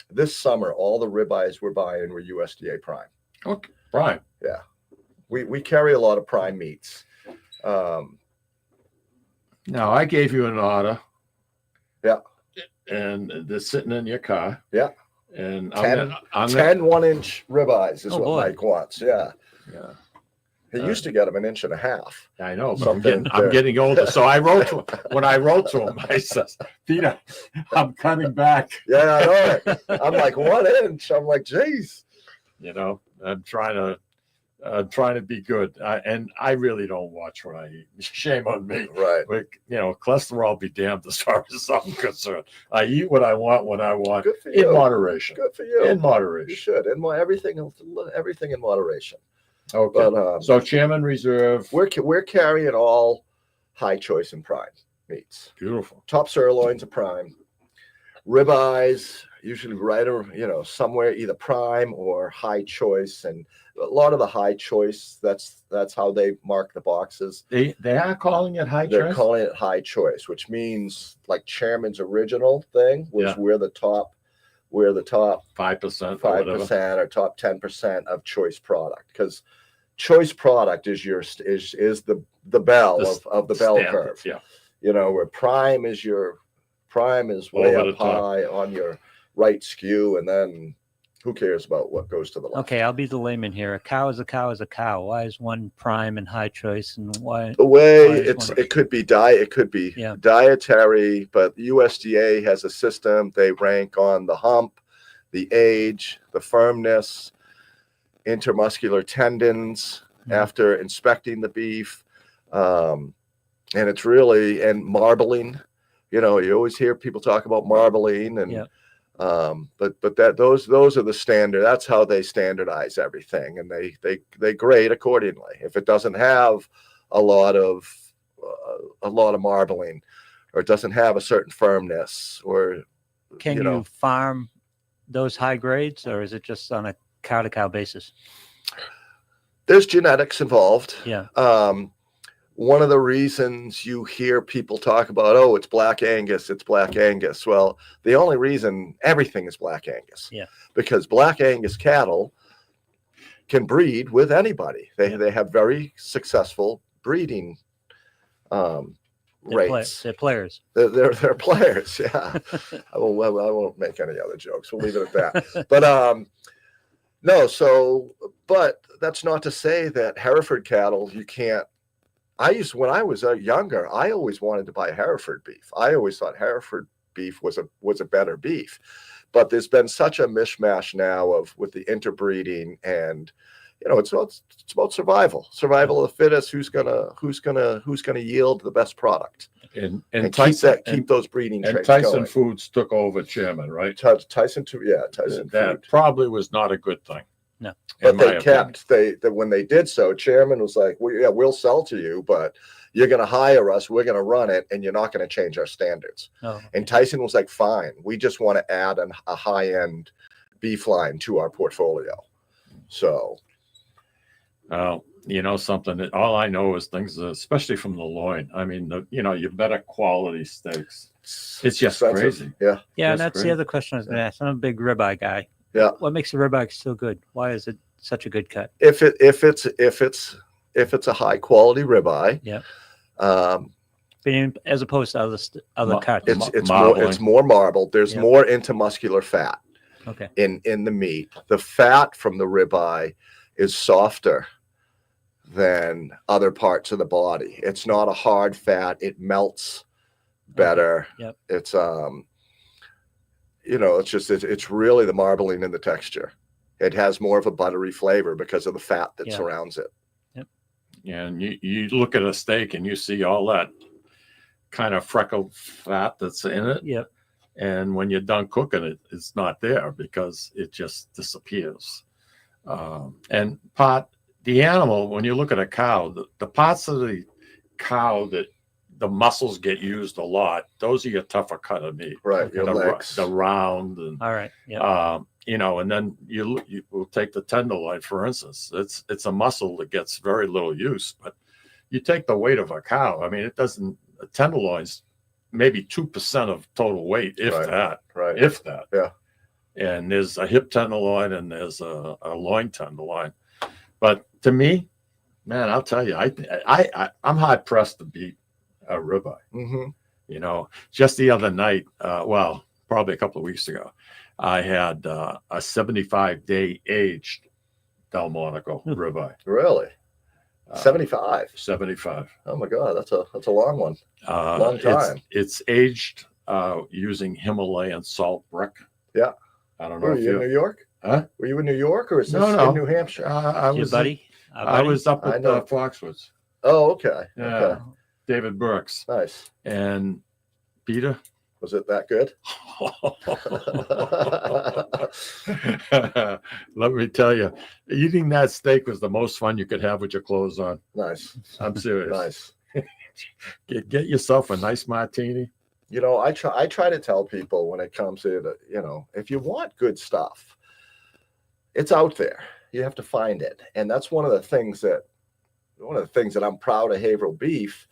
This summer, all the ribeyes we're buying were USDA prime. Okay, prime. Yeah, we carry a lot of prime meats. Now I gave you an order. Yeah. And they're sitting in your car. Yeah. And 10 1-inch ribeyes is what boy. Mike wants. Yeah. Yeah. He used to get them 1.5 inches. I know, but I'm getting older. So I wrote to him. When I wrote to him, I says, Peter, I'm cutting back. Yeah, I know it. I'm like, 1 inch. I'm like, geez. You know, I'm trying to be good. And I really don't watch what I eat. Shame on me. Right. But, cholesterol be damned as far as I'm concerned. I eat what I want when I want. Good for you. In moderation. Good for you. In moderation. You should. Everything in moderation. Okay. But, so Chairman Reserve. We're carrying all high choice and prime meats. Beautiful. Top sirloins are prime. Ribeyes usually somewhere either prime or high choice, and a lot of the high choice. That's how they mark the boxes. They are calling it high choice. They're calling it high choice, which means like Chairman's original thing was we're the top 5%, 5% or top 10% of choice product, because choice product is the bell of the bell curve. Yeah. Where prime is way Over up high on your right skew, and then who cares about what goes to the left? Okay, I'll be the layman here. A cow is a cow is a cow. Why is one prime and high choice, and why? The way it could be dietary, but USDA has a system. They rank on the hump, the age, the firmness, intermuscular tendons after inspecting the beef, and it's really marbling. You always hear people talk about marbling, and but those are the standard. That's how they standardize everything, and they grade accordingly. If it doesn't have a lot of marbling, or it doesn't have a certain firmness, or can you farm those high grades, or is it just on a cow to cow basis? There's genetics involved. Yeah. One of the reasons you hear people talk about, it's Black Angus, it's Black Angus. Well, the only reason everything is Black Angus. Yeah. Because Black Angus cattle can breed with anybody. They have very successful breeding rates. They're players. They're players. Yeah. I won't make any other jokes. We'll leave it at that. But but that's not to say that Hereford cattle you can't. When I was younger, I always wanted to buy Hereford beef. I always thought Hereford beef was a better beef, but there's been such a mishmash now with the interbreeding, and it's about survival of the fittest. Who's gonna yield the best product and keep those breeding traits Tyson going. Foods took over Chairman, right? Tyson That probably was not a good thing. No, but when they did so, Chairman was like, we'll sell to you, but you're going to hire us. We're going to run it, and you're not going to change our standards. Oh. And Tyson was like, fine. We just want to add a high-end beef line to our portfolio. So, something. All I know is things, especially from the loin. I mean, your better quality steaks. It's just crazy. Yeah. Yeah, and that's the other question I was going to ask. I'm a big ribeye guy. Yeah. What makes the ribeye so good? Why is it such a good cut? If it's a high quality ribeye, as opposed to other cuts, it's more marbled. There's more intermuscular fat. Okay. In the meat, the fat from the ribeye is softer than other parts of the body. It's not a hard fat. It melts better. Okay. Yep. It's it's really the marbling in the texture. It has more of a buttery flavor because of the fat that surrounds it. Yep. And you look at a steak and you see all that kind of freckled fat that's in it. Yep. And when you're done cooking it, it's not there because it just disappears. And the animal, when you look at a cow, the parts of the cow that the muscles get used a lot, those are your tougher cut of meat. Right, your legs. The round and All right. Yeah. you know, and then you will take the tenderloin, for instance. It's a muscle that gets very little use, but you take the weight of a cow. I mean, it doesn't. A tenderloin's maybe 2% of total weight, if that. Right. If that. Yeah. And there's a hip tenderloin and there's a loin tenderloin. But to me, man, I'll tell you, I'm hard pressed to beat a ribeye. Mm-hmm. You know, just the other night, well, probably a couple of weeks ago, I had a 75-day aged Delmonico ribeye. Really? 75. 75. Oh my God, that's a long one. Long time. It's aged using Himalayan salt brick. Yeah. I don't know. Were you in New York? Huh? Were you in New York or is this No. in New Hampshire? I Your was buddy? I was up at Foxwoods. Oh, okay. Yeah. Okay. David Burks. Nice. And Peter. Was it that good? Let me tell you, eating that steak was the most fun you could have with your clothes on. Nice. I'm serious. Nice. Get yourself a nice martini. You know, I try to tell people when it comes to, you know, if you want good stuff, it's out there. You have to find it. And that's one of the things that I'm proud of Haverhill Beef.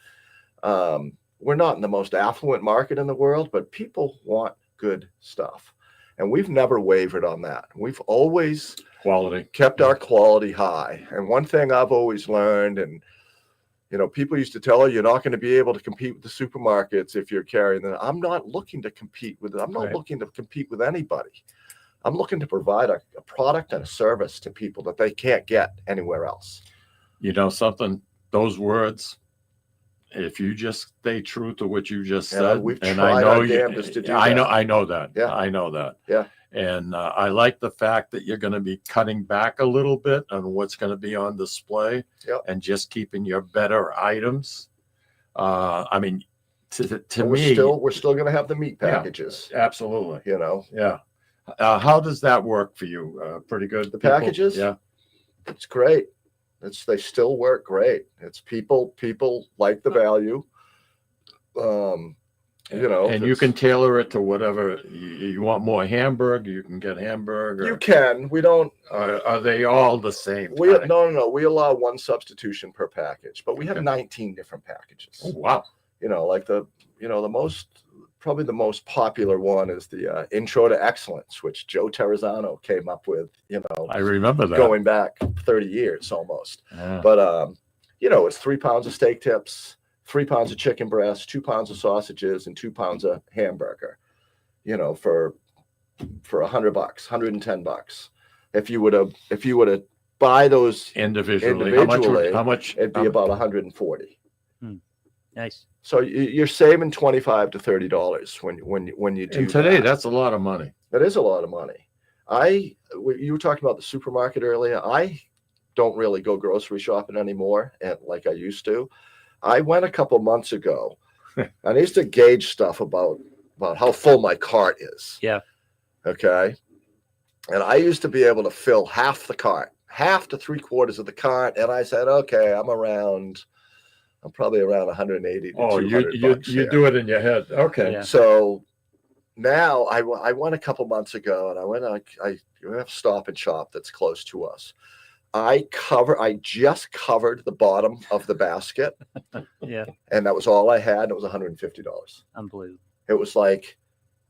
We're not in the most affluent market in the world, but people want good stuff. And we've never wavered on that. We've always kept our quality high. And one thing I've always learned, and you know, people used to tell her you're not going to be able to compete with the supermarkets if you're carrying them. I'm not looking to compete with it. I'm not looking to compete with anybody. I'm looking to provide a product and a service to people that they can't get anywhere else. You know something? Those words, if you just stay true to what you just said, we've and tried I know our you, damnedest to do I know, that. I know that. Yeah. I know that. Yeah. And I like the fact that you're going to be cutting back a little bit on what's going to be on display, and just keeping your better items. I mean, to me, we're still going to have the meat packages. Yeah, absolutely. You know. Yeah. How does that work for you? Pretty good. The people? packages? Yeah. It's great. They still work great. It's people like the value. You know, and you can tailor it to whatever you want. More hamburger, you can get hamburger. You can. We don't. Are they all the same? No. We allow one substitution per package, but we have 19 different packages. Oh, wow. You know, like probably the most popular one is the Intro to Excellence, which Joe Terrazzano came up with. You know, I remember that going back 30 years almost. Yeah. But you know, it's 3 pounds of steak tips, 3 pounds of chicken breast, 2 pounds of sausages, and 2 pounds of hamburger. You know, for $100, $110. If you were to buy those individually, how much? It'd be about 140. Nice. So you're saving $25 to $30 when you do. And today, that's a lot of money. That is a lot of money. You were talking about the supermarket earlier. I don't really go grocery shopping anymore, and like I used to. I went a couple months ago, and I used to gauge stuff about how full my cart is. Yeah. Okay. And I used to be able to fill half the cart, half to 3/4 of the cart, and I said, okay, I'm probably around 180 to 200 bucks you here. do it in your head. Okay. Yeah. So now I went a couple months ago, and I have a Stop and Shop that's close to us. I just covered the bottom of the basket. Yeah. And that was all I had. And it was $150. Unbelievable. It was like,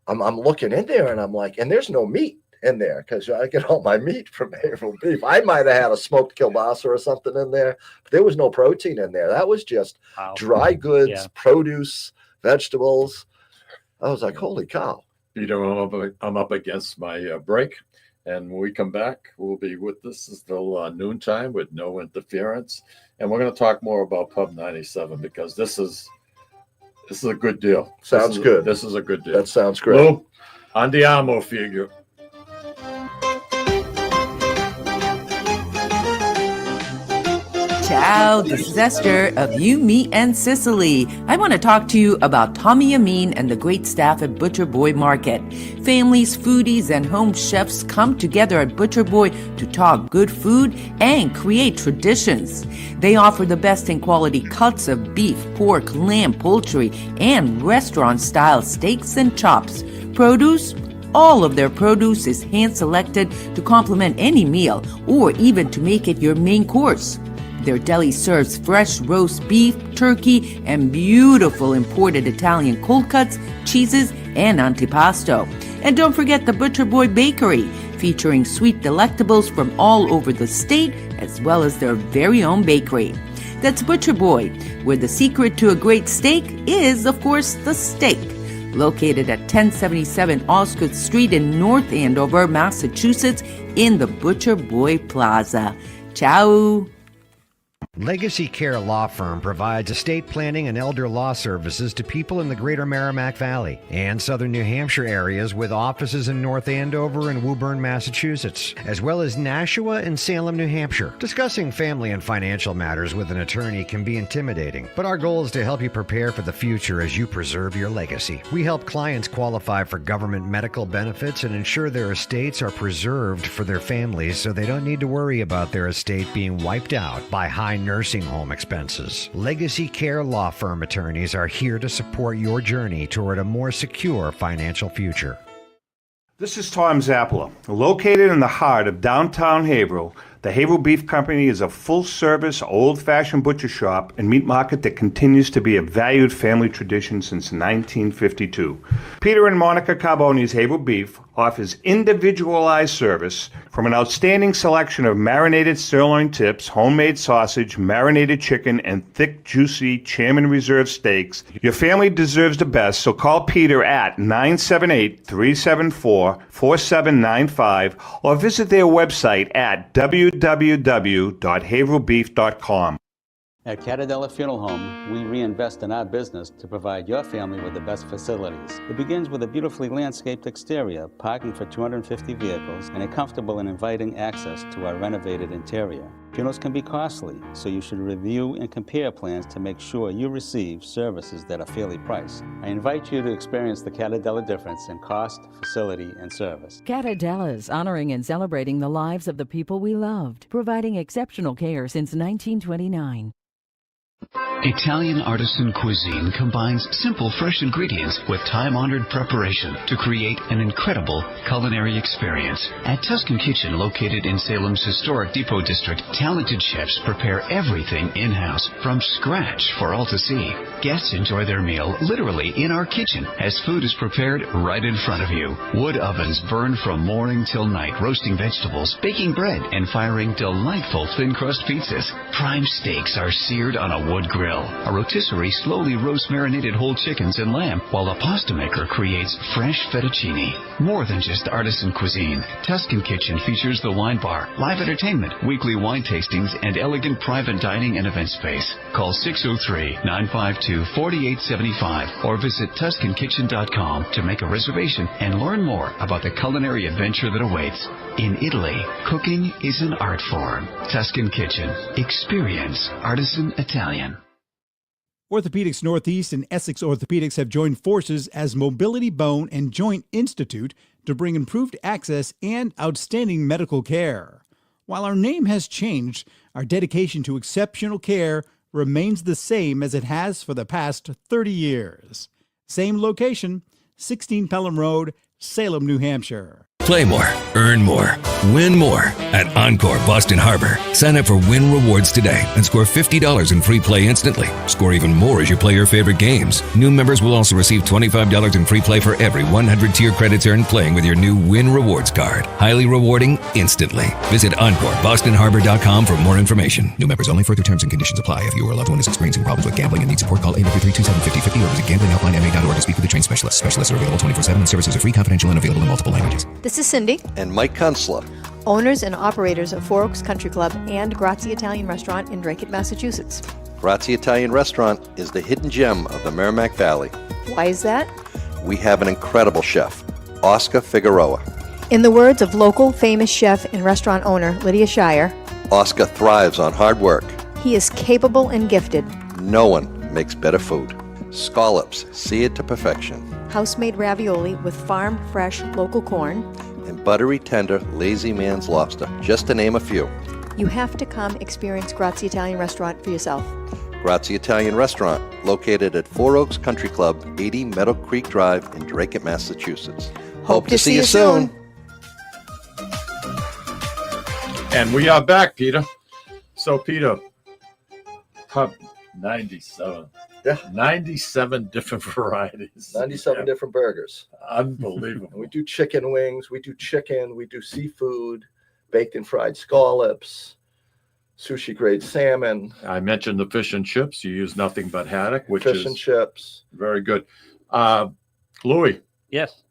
I'm looking in there, and I'm like, and there's no meat in there because I get all my meat from Haverhill Beef. I might have had a smoked kielbasa or something in there, but there was no protein in there. That was just dry goods, produce, vegetables. I was like, holy cow. Peter, I'm up against my break. And when we come back, we'll be with this until noontime with no interference. And we're going to talk more about Pub 97 because this is a good deal. Sounds good. This is a good deal. That sounds great. Lou, andiamo, figlio. Ciao, this is Esther of You, Me, and Sicily. I want to talk to you about Tommy Amin and the great staff at Butcher Boy Market. Families, foodies, and home chefs come together at Butcher Boy to talk good food and create traditions. They offer the best in quality cuts of beef, pork, lamb, poultry, and restaurant-style steaks and chops. Produce? All of their produce is hand-selected to complement any meal or even to make it your main course. Their deli serves fresh roast beef, turkey, and beautiful imported Italian cold cuts, cheeses, and antipasto. And don't forget the Butcher Boy Bakery, featuring sweet delectables from all over the state, as well as their very own bakery. That's Butcher Boy, where the secret to a great steak is, of course, the steak. Located at 1077 Osgood Street in North Andover, Massachusetts, in the Butcher Boy Plaza. Ciao! Legacy Care Law Firm provides estate planning and elder law services to people in the greater Merrimack Valley and southern New Hampshire areas with offices in North Andover and Woburn, Massachusetts, as well as Nashua and Salem, New Hampshire. Discussing family and financial matters with an attorney can be intimidating, but our goal is to help you prepare for the future as you preserve your legacy. We help clients qualify for government medical benefits and ensure their estates are preserved for their families so they don't need to worry about their estate being wiped out by high nursing home expenses. Legacy Care Law Firm attorneys are here to support your journey toward a more secure financial future. This is Tom Zappola. Located in the heart of downtown Haverhill, the Haverhill Beef Company is a full-service, old-fashioned butcher shop and meat market that continues to be a valued family tradition since 1952. Peter and Monica Carbone's Haverhill Beef offers individualized service from an outstanding selection of marinated sirloin tips, homemade sausage, marinated chicken, and thick, juicy Chairman Reserve steaks. Your family deserves the best, so call Peter at 978-374-4795 or visit their website at www.haverhillbeef.com. At Catadella Funeral Home, we reinvest in our business to provide your family with the best facilities. It begins with a beautifully landscaped exterior, parking for 250 vehicles, and a comfortable and inviting access to our renovated interior. Funerals can be costly, so you should review and compare plans to make sure you receive services that are fairly priced. I invite you to experience the Catadella difference in cost, facility, and service. Catadella's honoring and celebrating the lives of the people we loved, providing exceptional care since 1929. Italian artisan cuisine combines simple, fresh ingredients with time-honored preparation to create an incredible culinary experience. At Tuscan Kitchen, located in Salem's historic Depot District, talented chefs prepare everything in-house from scratch for all to see. Guests enjoy their meal literally in our kitchen as food is prepared right in front of you. Wood ovens burn from morning till night, roasting vegetables, baking bread, and firing delightful thin-crust pizzas. Prime steaks are seared on a wood grill. A rotisserie slowly roasts marinated whole chickens and lamb, while a pasta maker creates fresh fettuccine. More than just artisan cuisine, Tuscan Kitchen features the wine bar, live entertainment, weekly wine tastings, and elegant private dining and event space. Call 603-952-4875 or visit TuscanKitchen.com to make a reservation and learn more about the culinary adventure that awaits. In Italy, cooking is an art form. Tuscan Kitchen. Experience artisan Italian. Orthopedics Northeast and Essex Orthopedics have joined forces as Mobility Bone and Joint Institute to bring improved access and outstanding medical care. While our name has changed, our dedication to exceptional care remains the same as it has for the past 30 years. Same location, 16 Pelham Road, Salem, New Hampshire. Play more, earn more, win more at Encore Boston Harbor. Sign up for Win Rewards today and score $50 in free play instantly. Score even more as you play your favorite games. New members will also receive $25 in free play for every 100 tier credits earned playing with your new Win Rewards card. Highly rewarding instantly. Visit EncoreBostonHarbor.com for more information. New members only. Further terms and conditions apply. If you or a loved one is experiencing problems with gambling and needs support, call 833-273-5050 or visit GamblingHelplineMA.org to speak with a trained specialist. Specialists are available 24/7 and services are free, confidential, and available in multiple languages. This is Cindy. And Mike Kunstler. Owners and operators of Four Oaks Country Club and Grazie Italian Restaurant in Drake, Massachusetts. Grazie Italian Restaurant is the hidden gem of the Merrimack Valley. Why is that? We have an incredible chef, Oscar Figueroa. In the words of local famous chef and restaurant owner Lydia Shire, Oscar thrives on hard work, He is capable and gifted. No one makes better food. Scallops, seared to perfection. House-made ravioli with farm fresh local corn. And buttery tender lazy man's lobster, just to name a few. You have to come experience Grazie Italian Restaurant for yourself. Grazie Italian Restaurant, located at Four Oaks Country Club, 80 Meadow Creek Drive in Drake, Massachusetts. Hope to see you soon. And we are back, Peter. So, Peter, Pub 97. Yeah. 97 different varieties. 97 different burgers. Unbelievable. And we do chicken wings, we do chicken, we do seafood, baked and fried scallops, sushi grade salmon. I mentioned the fish and chips. You use nothing but haddock, which fish is and chips. Very good. Louis. Yes.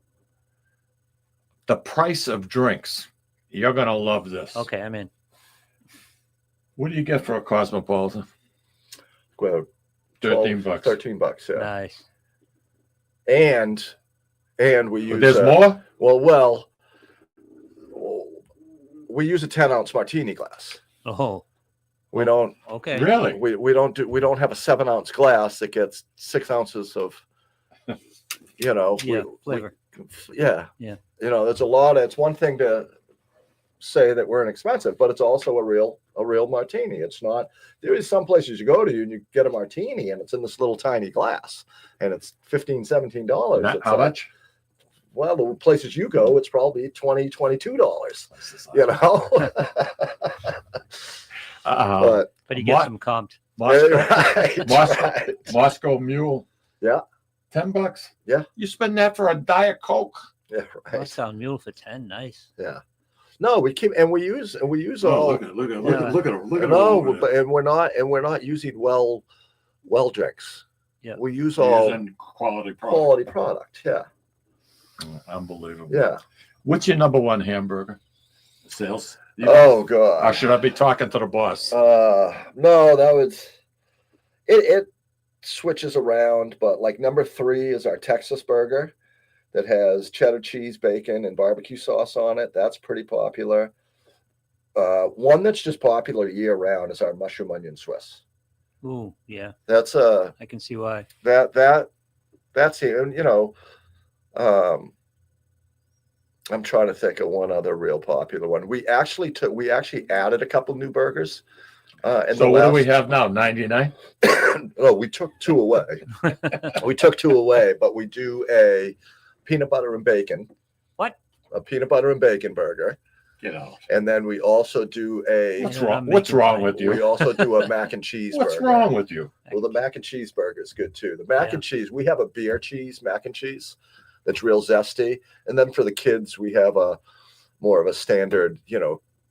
The price of drinks. You're going to love this. Okay, I'm in. What do you get for a Cosmopolitan? Well, 13 bucks. $13, yeah. Nice. And we use There's more? Well, we use a 10-ounce martini glass. Oh. We don't. Okay. Really? We don't have a 7-ounce glass that gets 6 ounces of, flavor. Yeah. Yeah. There's a lot. It's one thing to say that we're inexpensive, but it's also a real martini. It's not. There is some places you go to and you get a martini and it's in this little tiny glass and it's $15, $17. How much? Well, the places you go, it's probably $20, $22. But you get some comped. Moscow Mule. Yeah. $10. Yeah. You spend that for a Diet Coke. Yeah, right. Moscow Mule for 10. Nice. Yeah. No, we use all. Look at him. No, and we're not using well drinks. Yeah. We use all quality product. Yeah. Unbelievable. Yeah. What's your number one hamburger sales? Oh God. Or should I be talking to the boss? No, that was it switches around, but like number 3 is our Texas burger that has cheddar cheese, bacon, and barbecue sauce on it. That's pretty popular. One that's just popular year round is our mushroom onion Swiss. Ooh, yeah. That's I can see why. That's it. I'm trying to think of one other real popular one. We actually added a couple new burgers. So what do we have now? 99? Oh, we took 2 away. But we do a peanut butter and bacon. What? A peanut butter and bacon burger. And then we also do a. What's wrong with you? We also do a mac and cheese burger. What's wrong with you? Well, the mac and cheese burger is good too. The mac and cheese, we have a beer cheese mac and cheese that's real zesty. And then for the kids, we have a more of a standard,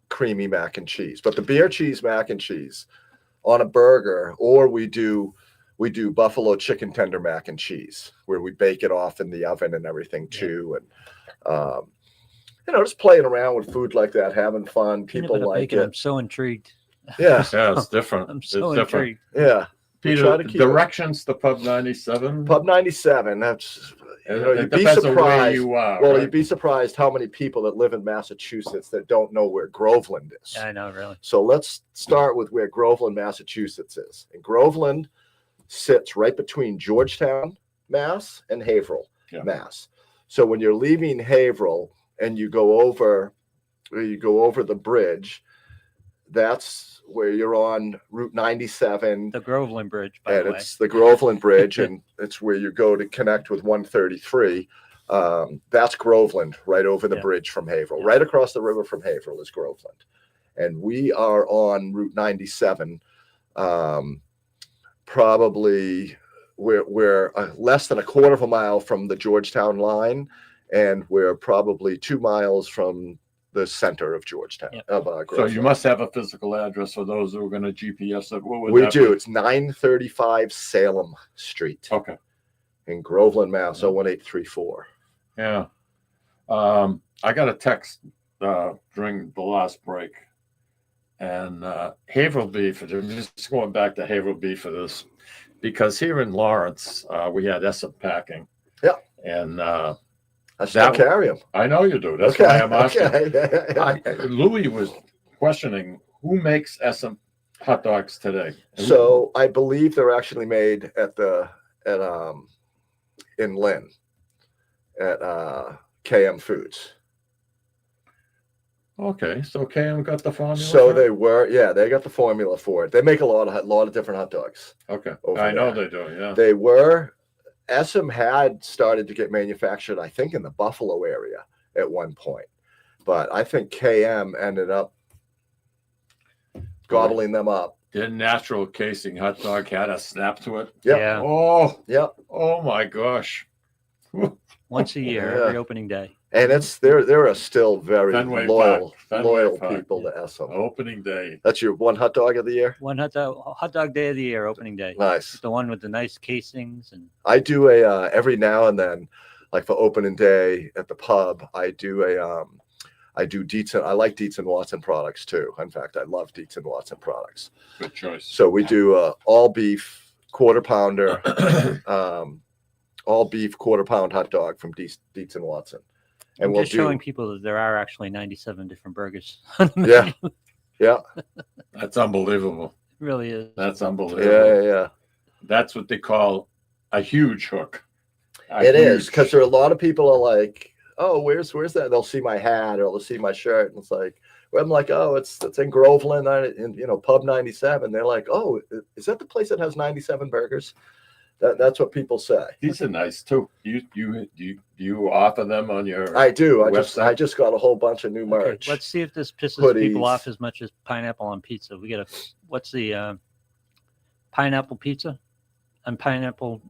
creamy mac and cheese. But the beer cheese mac and cheese on a burger, or we do buffalo chicken tender mac and cheese where we bake it off in the oven and everything too. And just playing around with food like that, having fun. People like bacon, it. I'm so intrigued. Yeah. Yeah, it's different. I'm so it's different. intrigued. Yeah. Peter, directions to Pub 97. Pub 97. That's you'd be depends on where surprised. you are. Well, right? you'd be surprised how many people that live in Massachusetts that don't know where Groveland is. I know, really. So let's start with where Groveland, Massachusetts is. And Groveland sits right between Georgetown, Mass, and Haverhill, Mass. So when you're leaving Haverhill and you go over the bridge, that's where you're on Route 97. The Groveland Bridge, by the way. It's the Groveland Bridge, and it's where you go to connect with 133. That's Groveland, right over the bridge from Haverhill. Right across the river from Haverhill is Groveland. And we are on Route 97. Probably we're less than a quarter of a mile from the Georgetown line, and we're probably 2 miles from the center of Georgetown. So you must have a physical address for those who are going to GPS it. What would we that do. be? It's 935 Salem Street. Okay. In Groveland, Mass. 01834. Yeah. I got a text during the last break, and Haverhill beef. I'm just going back to Haverhill beef for this, because here in Lawrence we had Essop Packing. Yeah. And I still carry them. I know you do. That's why I'm asking. Louis was questioning who makes Essop hot dogs today? So I believe they're actually made in Lynn at KM Foods. Okay, so KM got the formula. So for it? they got the formula for it. They make a lot of different hot dogs. Okay, over I know there. they do. Yeah, They were. SM had started to get manufactured, I think, in the Buffalo area at one point, but I think KM ended up gobbling them up. their natural casing hot dog had a snap to it. Yep. Yeah. Oh, Yep. oh my gosh. Once a year, Yeah. every opening day. And they're a still very Fenway loyal Park. people to SM. Opening day. That's your one hot dog of the year? One hot dog day of the year, opening day. Nice. The one with the nice casings and I do every now and then, like for opening day at the pub, I do Dietz I like Dietz and Watson products too. In fact, I love Dietz and Watson products. Good choice. So we do all beef quarter pounder, all beef quarter pound hot dog from Dietz and Watson. And I'm we'll just do showing people that there are actually 97 different burgers on the yeah, menu. yeah, That's unbelievable. It really is. That's yeah, unbelievable. yeah. That's what they call a huge hook. It is because there are a lot of people are like, oh, where's that? They'll see my hat or they'll see my shirt, and it's like, well, I'm like, oh, it's in Groveland, in Pub 97. They're like, oh, is that the place that has 97 burgers? That's what people say. These are nice too. You offer them on your? I do. website? I just got a whole bunch of new merch. Okay, let's see if this pisses Hoodies. people off as much as pineapple on pizza. What's the pineapple pizza and pineapple?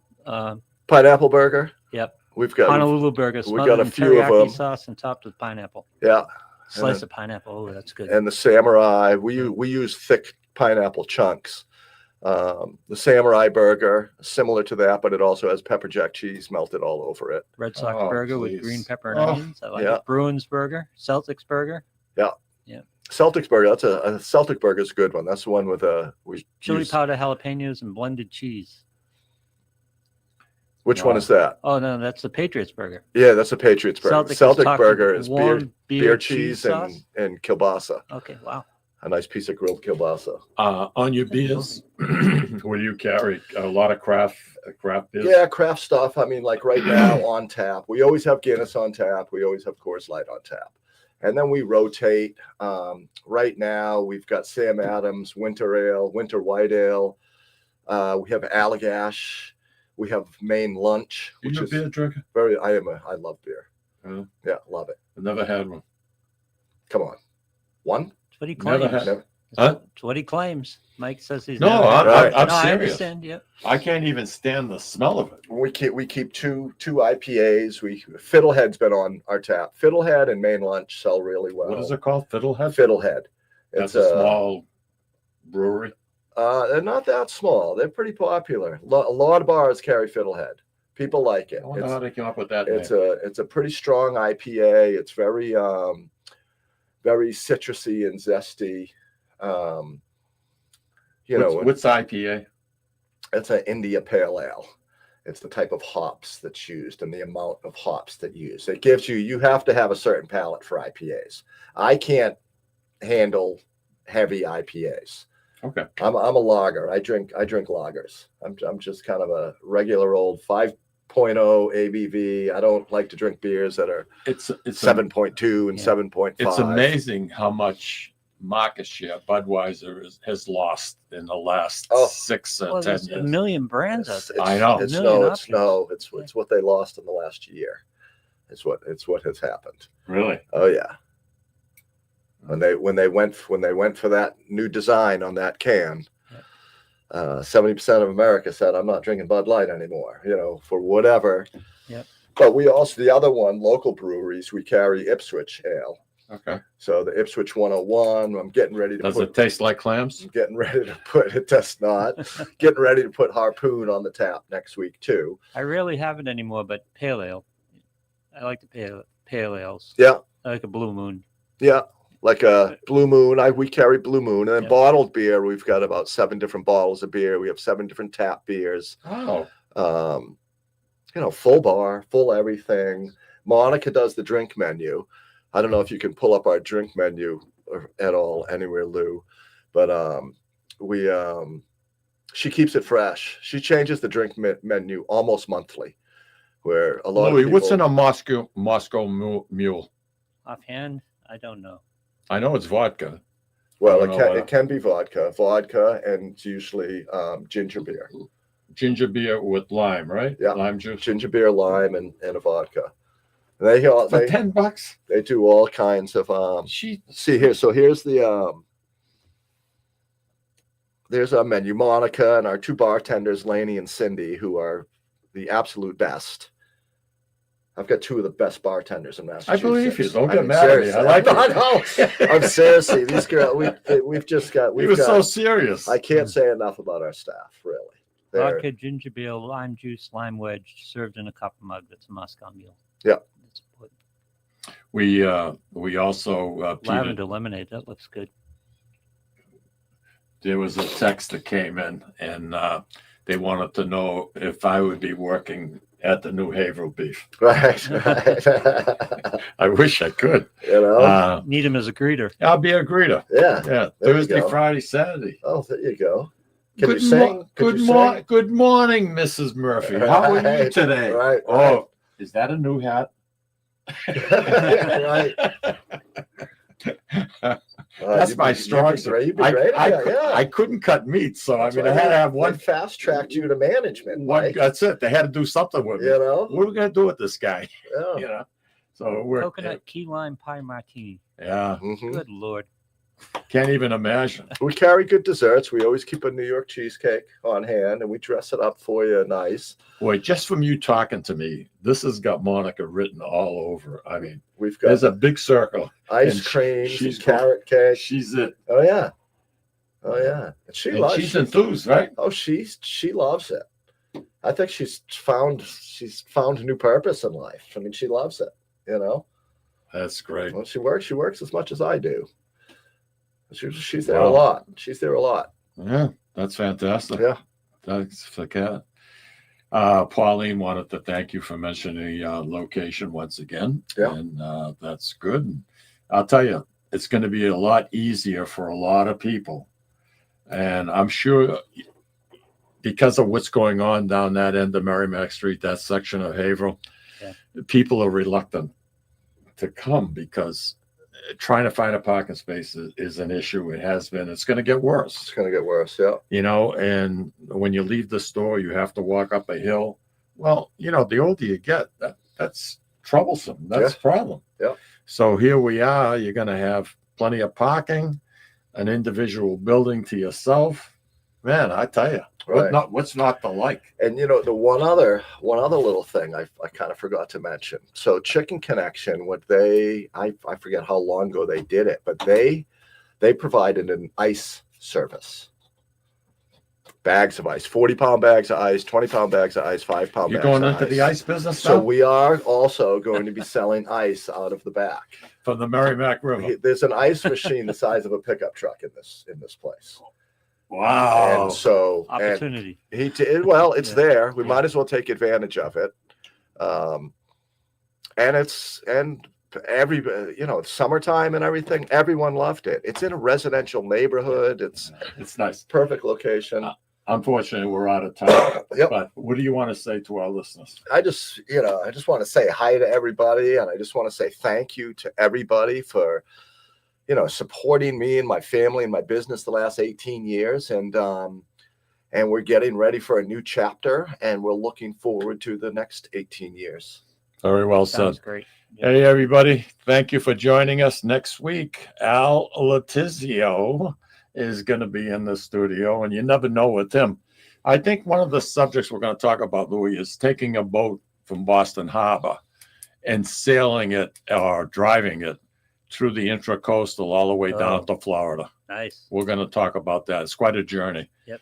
Pineapple burger. Yep. We've got Honolulu burger. we got a in few of teriyaki them. sauce and topped with pineapple. Yeah. Slice of pineapple. Oh, that's good. And the samurai. We use thick pineapple chunks. The samurai burger, similar to that, but it also has pepper jack cheese melted all over it. Red Sox Oh, burger with please. green pepper and Oh, onions. I like yeah. it. Bruins burger. Celtics burger. Yeah. Yeah. Celtics burger. That's a Celtic burger is a good one. That's the one with Chili use- powder, jalapenos, and blended cheese. Which one is that? Oh no, that's the Patriots burger. Yeah, that's a Patriots burger. Celtic is Celtic talking burger is warm beer cheese sauce? and kielbasa. Okay, wow. A nice piece of grilled kielbasa. On your beers, will you carry a lot of craft beers? Yeah, craft stuff. I mean, like right now on tap, we always have Guinness on tap. We always have Coors Light on tap. And then we rotate. Right now, we've got Sam Adams, Winter Ale, Winter White Ale. We have Allagash. We have Maine Lunch, You which a is beer drinker? I love beer. Huh? Yeah, love it. I've never had one. Come on. One? That's what he Never claims. had. That's Huh? what he claims. Mike says he's No, never had Right. it. I'm No, I serious. understand. Yeah. I can't even stand the smell of it. We keep two IPAs. Fiddlehead's been on our tap. Fiddlehead and Maine Lunch sell really well. What is it called? Fiddlehead? Fiddlehead. That's a small brewery. They're not that small. They're pretty popular. A lot of bars carry Fiddlehead. People like it. I wonder how they came up with that It's name. a pretty strong IPA. It's very very citrusy and zesty. What's IPA? It's an India Pale Ale. It's the type of hops that's used and the amount of hops that use. It gives you have to have a certain palate for IPAs. I can't handle heavy IPAs. Okay. I'm a lager. I drink lagers. I'm just kind of a regular old 5.0 ABV. I don't like to drink beers that are It's 7.2 and 7.5. It's amazing how much market share Budweiser has lost in the last 6 or Well, 10 there's a years. million brands out there. I know. It's million it's what they lost in the last year. It's what has happened. Really? Oh yeah. When they went for that new design on that can, 70% of America said, "I'm not drinking Bud Light anymore." For whatever. Yep. But we also, the other one, local breweries, we carry Ipswich Ale. Okay. So the Ipswich 101. I'm getting ready to. Does it taste like clams? I'm getting ready to put it. Does not. Getting ready to put Harpoon on the tap next week too. I rarely have it anymore, but pale ale. I like the pale ales. Yeah. I like a Blue Moon. Yeah. Like a Blue Moon. We carry Blue Moon. And then bottled beer, we've got about 7 different bottles of beer. We have 7 different tap beers. Oh. Full bar, full everything. Monica does the drink menu. I don't know if you can pull up our drink menu at all anywhere, Lou. But she keeps it fresh. She changes the drink menu almost monthly. Where a lot Louis, of people, what's in a Moscow Mule? Offhand, I don't know. I know it's vodka. Well, it can be vodka, and it's usually ginger beer. Ginger beer with lime, right? Yeah, lime juice. Ginger beer, lime, and a vodka. And they For $10. They do all kinds of. See here. So here's there's our menu. Monica and our two bartenders, Lainey and Cindy, who are the absolute best. I've got two of the best bartenders in Massachusetts. I believe you. Don't get mad at me. I like it. I'm seriously. These girls, we've just got. He was so serious. I can't say enough about our staff. Really. Vodka, ginger beer, lime juice, lime wedge, served in a copper mug. That's a Moscow Mule. Yeah. We also lavender lemonade. That looks good. There was a text that came in, and they wanted to know if I would be working at the new Haverhill Beef. Right. I wish I could. You know, need him as a greeter. I'll be a greeter. Yeah. Thursday, Friday, Saturday. Oh, there you go. Good morning, Mrs. Murphy. How are you today? Right. Oh, is that a new hat? Right. That's my strong suit. I couldn't cut meat, so I mean, I had to have one. Fast tracked you to management. That's it. They had to do something with me. You know, what are we gonna do with this guy? Yeah. You know, so we're coconut key lime pie martini. Yeah. Mm-hmm. Good Lord. Can't even imagine. We carry good desserts. We always keep a New York cheesecake on hand, and we dress it up for you nice. Boy, just from you talking to me, this has got Monica written all over. I mean, there's a big circle. Ice cream, she's carrot cake. She's it. Oh yeah. And she's enthused, right? Oh, she loves it. I think she's found a new purpose in life. I mean, she loves it. You know. That's great. Well, she works as much as I do. She's there a lot. She's there a lot. Yeah, that's fantastic. Yeah. Thanks for that. Pauline wanted to thank you for mentioning the location once again. Yeah. And that's good. And I'll tell you, it's going to be a lot easier for a lot of people. And I'm sure because of what's going on down that end of Merrimack Street, that section of Haverhill, people are reluctant to come because trying to find a parking space is an issue. It has been. It's going to get worse. It's going to get worse, yeah. You know, and when you leave the store, you have to walk up a hill. Well, you know, the older you get, that's troublesome. That's a problem. Yeah. So here we are. You're going to have plenty of parking, an individual building to yourself. Man, I tell you, what's not to like? And you know, the one other little thing I kind of forgot to mention. So Chicken Connection, I forget how long ago they did it, but they provided an ice service. Bags of ice, 40-pound bags of ice, 20-pound bags of ice, 5-pound bags. You're going of into ice. the ice business now? So we are also going to be selling ice out of the back from the Merrimack River. There's an ice machine the size of a pickup truck in this place. Wow. And so opportunity. It's there. We might as well take advantage of it. And it's summertime and everything. Everyone loved it. It's in a residential neighborhood. It's nice. Perfect location. Unfortunately, we're out of time. Yep. But what do you want to say to our listeners? I just want to say hi to everybody, and I just want to say thank you to everybody for supporting me and my family and my business the last 18 years. And we're getting ready for a new chapter, and we're looking forward to the next 18 years. Very well Sounds said. Great. Hey, everybody. Thank you for joining us. Next week, Al Letizio is going to be in the studio, and you never know with him. I think one of the subjects we're going to talk about, Louis, is taking a boat from Boston Harbor and sailing it or driving it through the intracoastal all the way down to Florida. Nice. We're going to talk about that. It's quite a journey. Yep.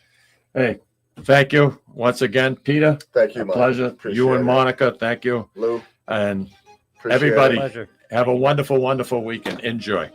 Hey, thank you once again, Peter. Thank you, a Mike. pleasure. Appreciate you and it. Monica, thank you. Lou. And Appreciate everybody, Pleasure. have a wonderful, wonderful weekend. Enjoy.